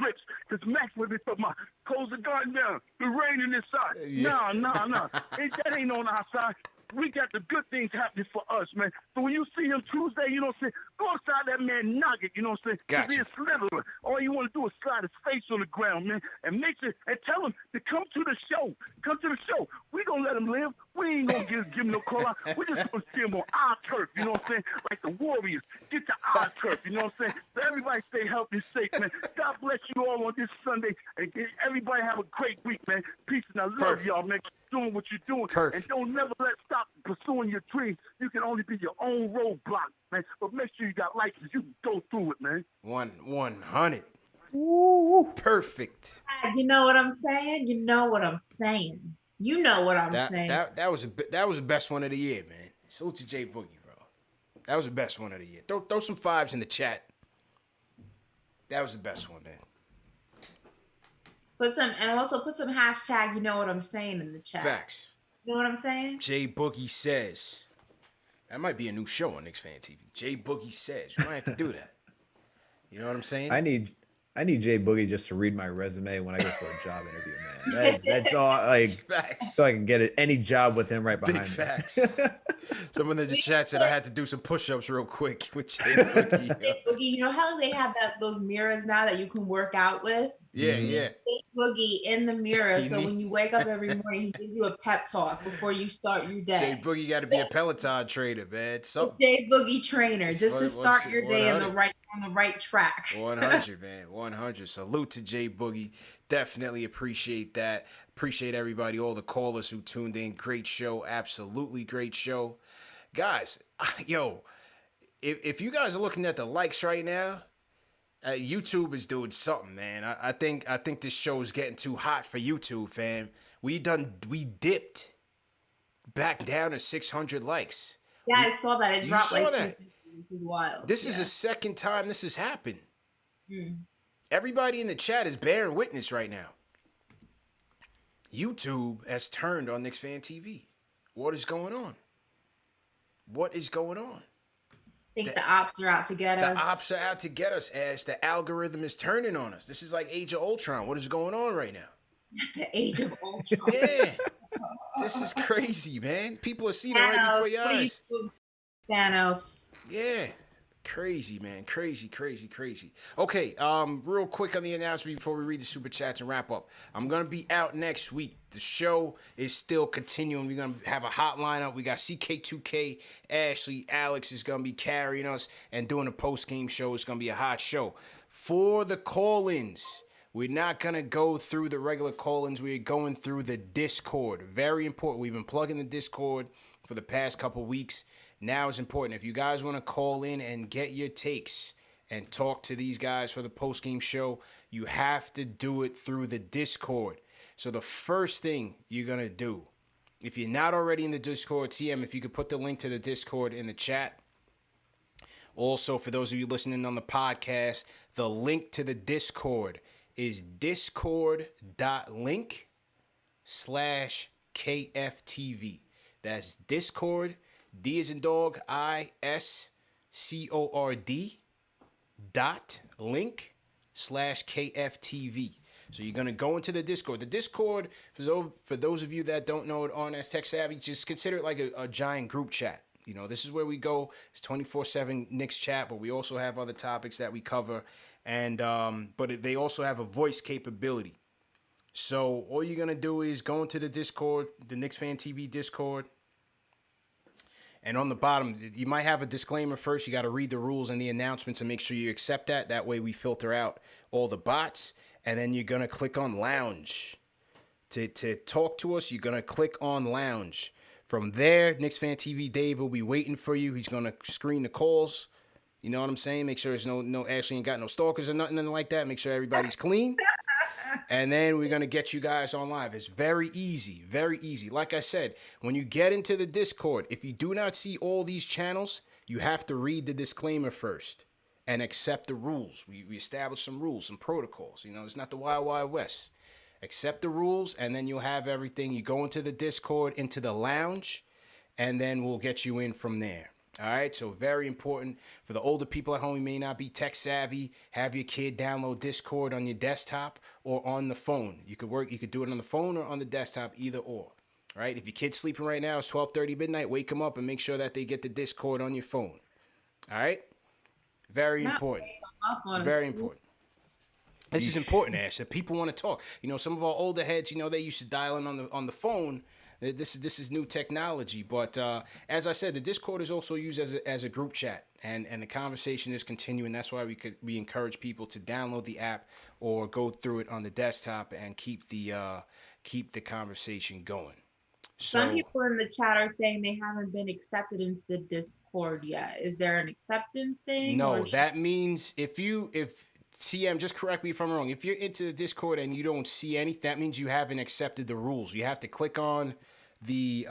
trips because Max would be talking about close the garden down, the rain in this side. Yeah. Nah. That ain't on our side. We got the good things happening for us, man. So when you see him Tuesday, you know what I'm saying, go outside that man nugget, you know what I'm saying? Gotcha. Be a slitherer. All you want to do is slide his face on the ground, man, and make sure and tell him to come to the show. Come to the show. We gonna let him live. We ain't gonna give him no call out. We just gonna see him on our turf, you know what I'm saying? Like the Warriors. Get to our turf, you know what I'm saying? So everybody stay healthy and safe, man. God bless you all on this Sunday. And everybody have a great week, man. Peace and I love y'all, man. Doing what you're doing. And don't never stop pursuing your dreams. You can only be your own roadblock, man. But make sure you got license. You can go through it, man. 100. Ooh, perfect. You know what I'm saying? You know what I'm saying. You know what I'm saying. That was the best one of the year, man. Salute to Jay Boogie, bro. That was the best one of the year. Throw some fives in the chat. That was the best one, man. Also put some hashtag, you know what I'm saying, in the chat. Facts. You know what I'm saying? Jay Boogie says. That might be a new show on KnicksFanTV. Jay Boogie says. You might have to do that. You know what I'm saying? I need Jay Boogie just to read my resume when I go for a job interview, man. That's all. Like, facts. So I can get any job with him right behind Big me. Facts. Someone in the chat said I had to do some push-ups real quick with Jay Boogie. Jay Boogie, you know how they have those mirrors now that you can work out with? Yeah. Jay Boogie in the mirror, so when you wake up every morning, he gives you a pep talk before you start your day. Jay Boogie got to be a Peloton trainer, man. Jay Boogie trainer, just to start your day on the right track. 100, man. 100. Salute to Jay Boogie. Definitely appreciate that. Appreciate everybody, all the callers who tuned in. Great show. Absolutely great show. Guys, yo, if you guys are looking at the likes right now, YouTube is doing something, man. I think this show is getting too hot for YouTube, fam. We dipped back down to 600 likes. Yeah, I saw that. It dropped like 2. This is wild. This is the second time this has happened. Everybody in the chat is bearing witness right now. YouTube has turned on KnicksFanTV. What is going on? What is going on? I think the ops are out to get us. The ops are out to get us as the algorithm is turning on us. This is like Age of Ultron. What is going on right now? The Age of Ultron. Yeah. This is crazy, man. People are seeing it right before your eyes. Thanos. Yeah. Crazy, man. Crazy. Okay, real quick on the announcement before we read the super chats and wrap up. I'm going to be out next week. The show is still continuing. We're going to have a hot lineup. We got CK2K, Ashley, Alex is going to be carrying us and doing a post-game show. It's going to be a hot show. For the call-ins, we're not going to go through the regular call-ins. We're going through the Discord. Very important. We've been plugging the Discord for the past couple weeks. Now it's important. If you guys want to call in and get your takes and talk to these guys for the post-game show, you have to do it through the Discord. So the first thing you're going to do, if you're not already in the Discord, TM, if you could put the link to the Discord in the chat. Also, for those of you listening on the podcast, the link to the Discord is discord.link/KFTV. That's Discord, D as in dog, ISCORD.link/KFTV. So you're going to go into the Discord. The Discord, for those of you that don't know it aren't as tech savvy, just consider it like a giant group chat. You know, this is where we go. It's 24/7 Knicks chat, but we also have other topics that we cover. And but they also have a voice capability. So all you're gonna do is go into the Discord, the Knicks Fan TV Discord, and on the bottom you might have a disclaimer first. You got to read the rules and the announcements and make sure you accept that. That way we filter out all the bots, and then you're gonna click on Lounge to talk to us. You're gonna click on Lounge. From there, Knicks Fan TV Dave will be waiting for you. He's gonna screen the calls. You know what I'm saying? Make sure there's no Ashley ain't got no stalkers or nothing like that. Make sure everybody's clean. And then we're going to get you guys on live. It's very easy, very easy. Like I said, when you get into the Discord, if you do not see all these channels, you have to read the disclaimer first and accept the rules. We establish some rules, some protocols. You know, it's not the Wild Wild West. Accept the rules, and then you'll have everything. You go into the Discord, into the lounge, and then we'll get you in from there. All right, so very important for the older people at home. You may not be tech savvy. Have your kid download Discord on your desktop or on the phone. You could do it on the phone or on the desktop, either or. All right, if your kid's sleeping right now, it's 12:30 midnight. Wake them up and make sure that they get the Discord on your phone. All right, very important. Very important. This is important, Ash. That people want to talk. You know, some of our older heads, you know, they used to dial in on the phone. This is new technology, but as I said, the Discord is also used as a group chat, and the conversation is continuing. That's why we encourage people to download the app or go through it on the desktop and keep the conversation going. So, some people in the chat are saying they haven't been accepted into the Discord yet. Is there an acceptance thing? No, that means if TM, just correct me if I'm wrong. If you're into the Discord and you don't see anything, that means you haven't accepted the rules. You have to click on the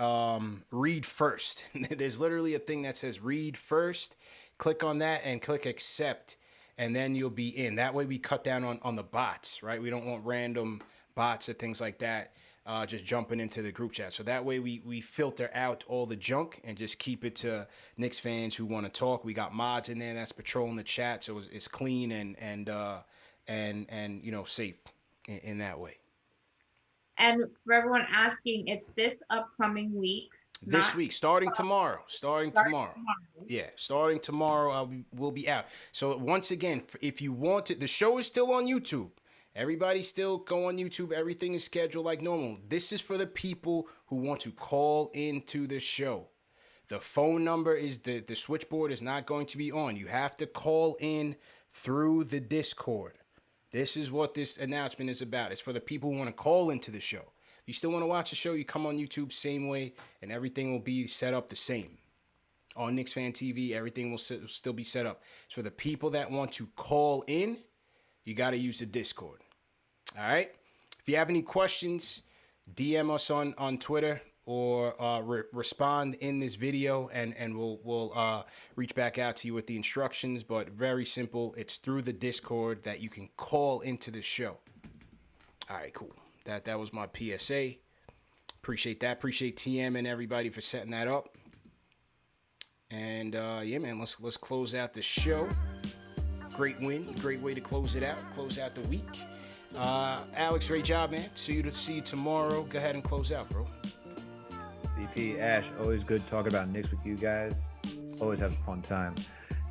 read first. There's literally a thing that says read first. Click on that and click accept, and then you'll be in. That way we cut down on the bots, right? We don't want random bots or things like that just jumping into the group chat. So that way we filter out all the junk and just keep it to Knicks fans who want to talk. We got mods in there that's patrolling the chat, so it's clean and you know, safe in that way. And for everyone asking, it's this upcoming week. This week, starting tomorrow. Yeah, starting tomorrow, we'll be out. So once again, if you want it, the show is still on YouTube. Everybody still go on YouTube. Everything is scheduled like normal. This is for the people who want to call into the show. The phone number is the switchboard is not going to be on. You have to call in through the Discord. This is what this announcement is about. It's for the people who want to call into the show. If you still want to watch the show, you come on YouTube same way, and everything will be set up the same. On Knicks Fan TV, everything will still be set up. It's for the people that want to call in. You got to use the Discord. All right? If you have any questions, DM us on Twitter or respond in this video, and we'll reach back out to you with the instructions. But very simple. It's through the Discord that you can call into the show. All right, cool. That was my PSA. Appreciate that. Appreciate TM and everybody for setting that up. And yeah, man, let's close out the show. Great win, great way to close it out. Close out the week. Alex, great job, man. See you tomorrow. Go ahead and close out, bro. CP, Ash, always good talking about Knicks with you guys. Always have a fun time.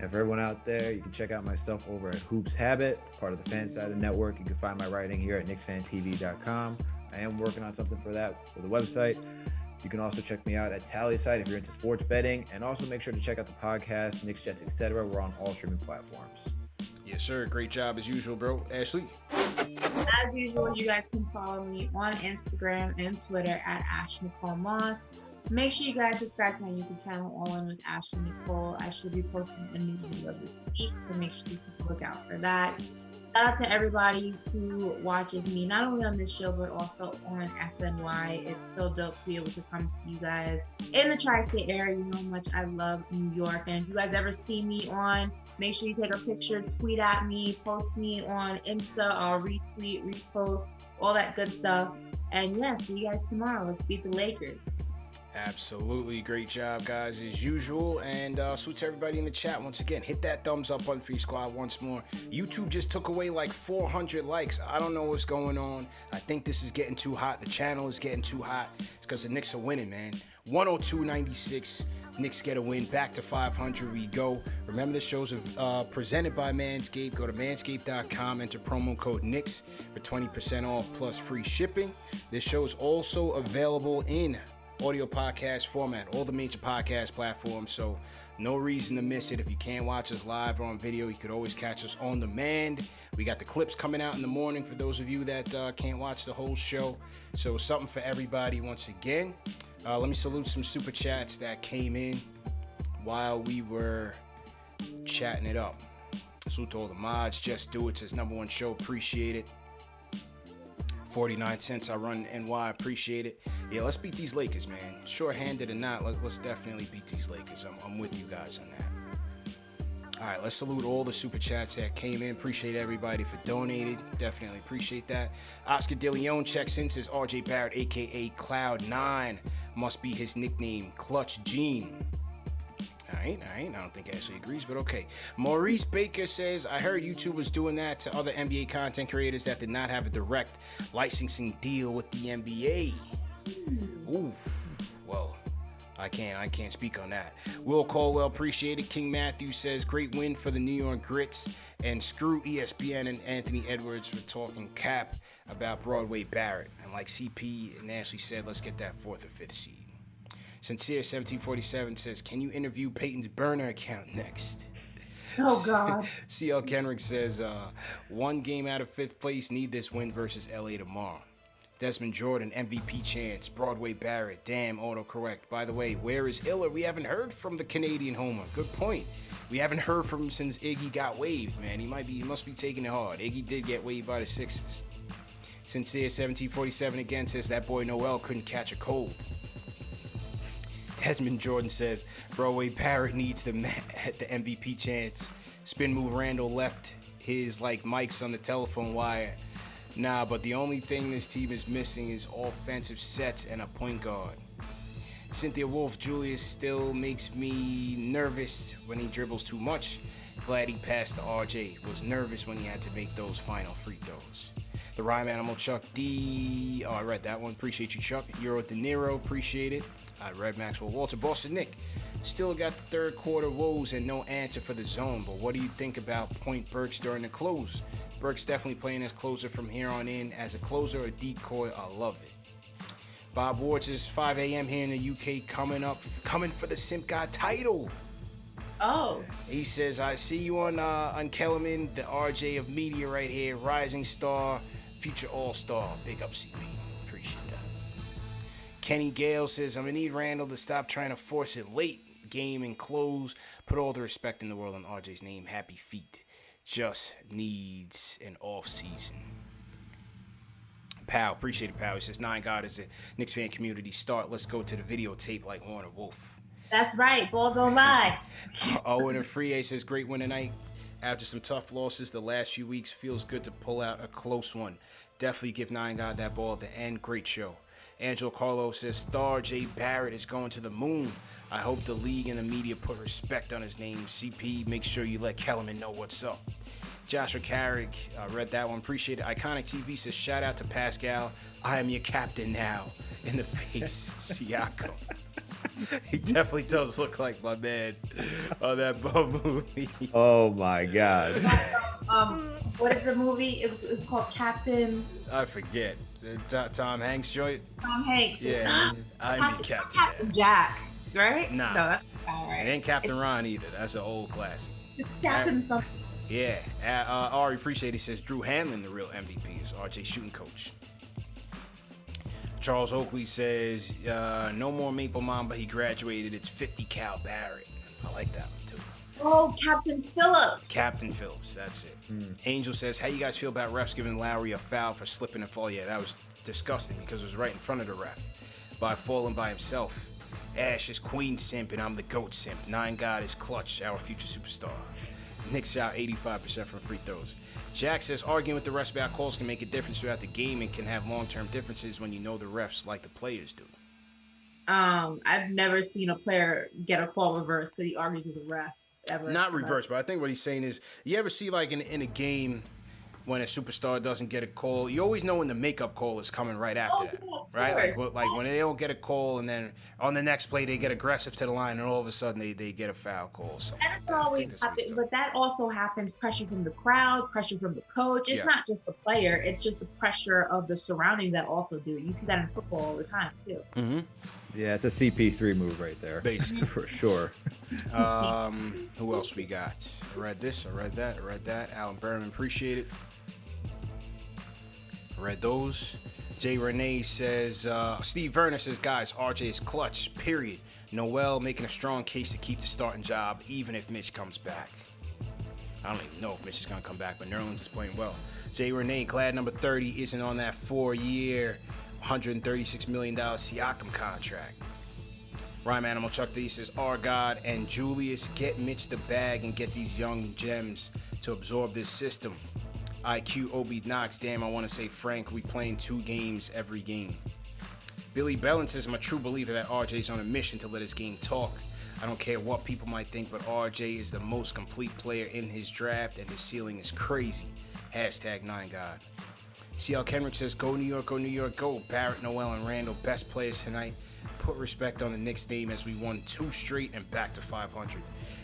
And for everyone out there, you can check out my stuff over at Hoops Habit, part of the fan side of the network. You can find my writing here at KnicksFanTV.com. I am working on something for that for the website. You can also check me out at Tally Site if you're into sports betting, and also make sure to check out the podcast, Knicks Jets, etc. We're on all streaming platforms. Yes, sir. Great job as usual, bro. Ashley. As usual, you guys can follow me on Instagram and Twitter at AshNicoleMoss. Make sure you guys subscribe to my YouTube channel, All In with Ashley Nicole. I should be posting a new video this week, so make sure you keep a look out for that. Shout out to everybody who watches me, not only on this show, but also on SNY. It's so dope to be able to come to you guys in the tri-state area. You know how much I love New York. And if you guys ever see me on, make sure you take a picture, tweet at me, post me on Insta, or retweet, repost, all that good stuff. And yeah, see you guys tomorrow. Let's beat the Lakers. Absolutely. Great job, guys, as usual. And salute to everybody in the chat. Once again, hit that thumbs up on Free Squad once more. YouTube just took away like 400 likes. I don't know what's going on. I think this is getting too hot. The channel is getting too hot. It's because the Knicks are winning, man. 102.96. Knicks get a win. Back to 500 we go. Remember, the shows are presented by Manscaped. Go to manscaped.com, enter promo code Knicks for 20% off plus free shipping. This show is also available in audio podcast format, all the major podcast platforms, so no reason to miss it. If you can't watch us live or on video, you could always catch us on demand. We got the clips coming out in the morning for those of you that can't watch the whole show, so something for everybody once again. Let me salute some super chats that came in while we were chatting it up. Salute to all the mods. Just Do It says #1 show. Appreciate it. 49 cents I run NY. Appreciate it. Yeah, let's beat these Lakers, man. Short-handed or not, let's definitely beat these Lakers. I'm with you guys on that. All right, let's salute all the super chats that came in. Appreciate everybody for donating. Definitely appreciate that. Oscar De Leon checks in, says RJ Barrett, a.k.a. Cloud9. Must be his nickname, Clutch Gene. All right. I don't think Ashley agrees, but okay. Maurice Baker says, I heard YouTube was doing that to other NBA content creators that did not have a direct licensing deal with the NBA. Oof. Well, I can't speak on that. Will Caldwell, appreciate it. King Matthew says, great win for the New York Grits, and screw ESPN and Anthony Edwards for talking cap about Broadway Barrett. And like CP and Ashley said, let's get that 4th or 5th seed. Sincere 1747 says, can you interview Peyton's burner account next? Oh, God. CL Kenrick says, 1 game out of 5th place, need this win versus LA tomorrow. Desmond Jordan, MVP chance. Broadway Barrett, damn, autocorrect. By the way, where is Iller? We haven't heard from the Canadian homer. Good point. We haven't heard from him since Iggy got waived, man. He must be taking it hard. Iggy did get waived by the Sixers. Sincere 1747 again says, that boy Noel couldn't catch a cold. Desmond Jordan says, Broadway Barrett needs the MVP chance. Spin move Randle left his like mics on the telephone wire. Nah, but the only thing this team is missing is offensive sets and a point guard. Cynthia Wolf, Julius still makes me nervous when he dribbles too much. Glad he passed to RJ. Was nervous when he had to make those final free throws. The Rhyme Animal, Chuck D. Oh, I read that one. Appreciate you, Chuck. Euro De Niro, appreciate it. Red Maxwell, Walter, Boston Nick. Still got the 3rd quarter woes and no answer for the zone, but what do you think about Point Burks during the close? Burks definitely playing as closer from here on in. As a closer or decoy, I love it. Bob Ward says 5 a.m. here in the UK, coming for the Simp God title. Oh. He says, I see you on Kellerman, the RJ of media right here, rising star, future all-star. Big up, CP. Appreciate that. Kenny Gale says, I'm going to need Randle to stop trying to force it late game and close. Put all the respect in the world on RJ's name. Happy feet. Just needs an off season. Pal, appreciate it, pal. He says, 9 God is a Knicks fan community start. Let's go to the videotape like Warner Wolf. That's right. Ball don't lie. Owen and Free says, great win tonight. After some tough losses the last few weeks, feels good to pull out a close one. Definitely give 9 God that ball at the end. Great show. Angelo Carlos says, Star J. Barrett is going to the moon. I hope the league and the media put respect on his name. CP, make sure you let Kellerman know what's up. Joshua Carrick, read that one. Appreciate it. Iconic TV says, shout out to Pascal. I am your captain now. In the face, Siakam. He definitely does look like my man on that bum movie. Oh, my God. What is the movie? It's called Captain. I forget. Tom Hanks joint? Tom Hanks. Yeah. I'm the captain. Captain Jack, right? Nah. No, that's all right. It ain't Captain Ron either. That's an old classic. It's Captain something. Yeah. Ari, appreciate it. He says, Drew Hanlon, the real MVP, is RJ shooting coach. Charles Oakley says, no more Maple Mamba. He graduated. It's 50 Cal Barrett. I like that one, too. Oh, Captain Phillips. Captain Phillips, that's it. Angel says, how you guys feel about refs giving Lowry a foul for slipping and fall? Yeah, that was disgusting because it was right in front of the ref by falling by himself. Ash is Queen Simp and I'm the GOAT Simp. 9 God is Clutch, our future superstar. Nick shot 85% from free throws. Jack says, arguing with the refs about calls can make a difference throughout the game and can have long-term differences when you know the refs like the players do. I've never seen a player get a call reversed because he argues with the ref. Ever. Not reverse, but I think what he's saying is, you ever see like in a game when a superstar doesn't get a call, you always know when the makeup call is coming right after that. right? Like when they don't get a call, and then on the next play they get aggressive to the line, and all of a sudden they get a foul call. And that's always happens, but that also happens. Pressure from the crowd, pressure from the coach. It's not just the player; it's just the pressure of the surrounding that also do it. You see that in football all the time too. Mm-hmm. Yeah, it's a CP3 move right there, basically, for sure. Who else we got? I read this, I read that. Alan Berman, appreciate it. I read those. Jay Renee says, Steve Verner says, guys, RJ is clutch, period. Noel making a strong case to keep the starting job, even if Mitch comes back. I don't even know if Mitch is going to come back, but Nerlens is playing well. Jay Renee, glad number 30 isn't on that 4-year, $136 million Siakam contract. Rhyme Animal Chuck D says, God and Julius, get Mitch the bag and get these young gems to absorb this system. IQ Obi Knox, damn, I want to say Frank, we playing 2 games every game. Billy Bellin says, I'm a true believer that RJ's on a mission to let his game talk. I don't care what people might think, but RJ is the most complete player in his draft, and his ceiling is crazy. #9God. CL Kenrick says, go New York, go. Barrett, Noel, and Randle, best players tonight. Put respect on the Knicks name as we won 2 straight and back to 500.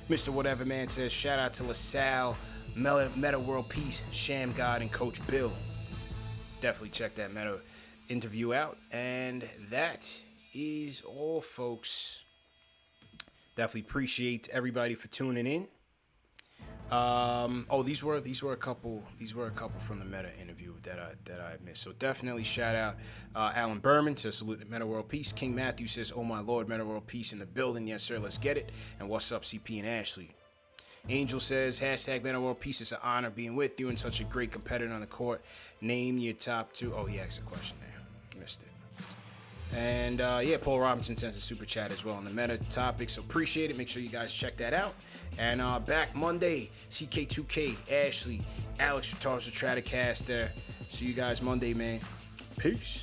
Mr. Whatever Man says, shout out to LaSalle, Meta World Peace, Sham God, and Coach Bill. Definitely check that Meta interview out. And that is all, folks. Definitely appreciate everybody for tuning in. These were a couple from the Meta interview that I missed. So definitely shout out Alan Berman to salute the Meta World Peace. King Matthew says, oh my Lord, Meta World Peace in the building. Yes sir, let's get it. And what's up, CP and Ashley? Angel says, #Meta World Peace. It's an honor being with you and such a great competitor on the court. Name your top 2. Oh, he asked a question there. Missed it. And Paul Robinson sends a super chat as well on the Meta topic. So appreciate it. Make sure you guys check that out. And back Monday, CK2K, Ashley, Alex Tarza, Stratocaster. See you guys Monday, man. Peace.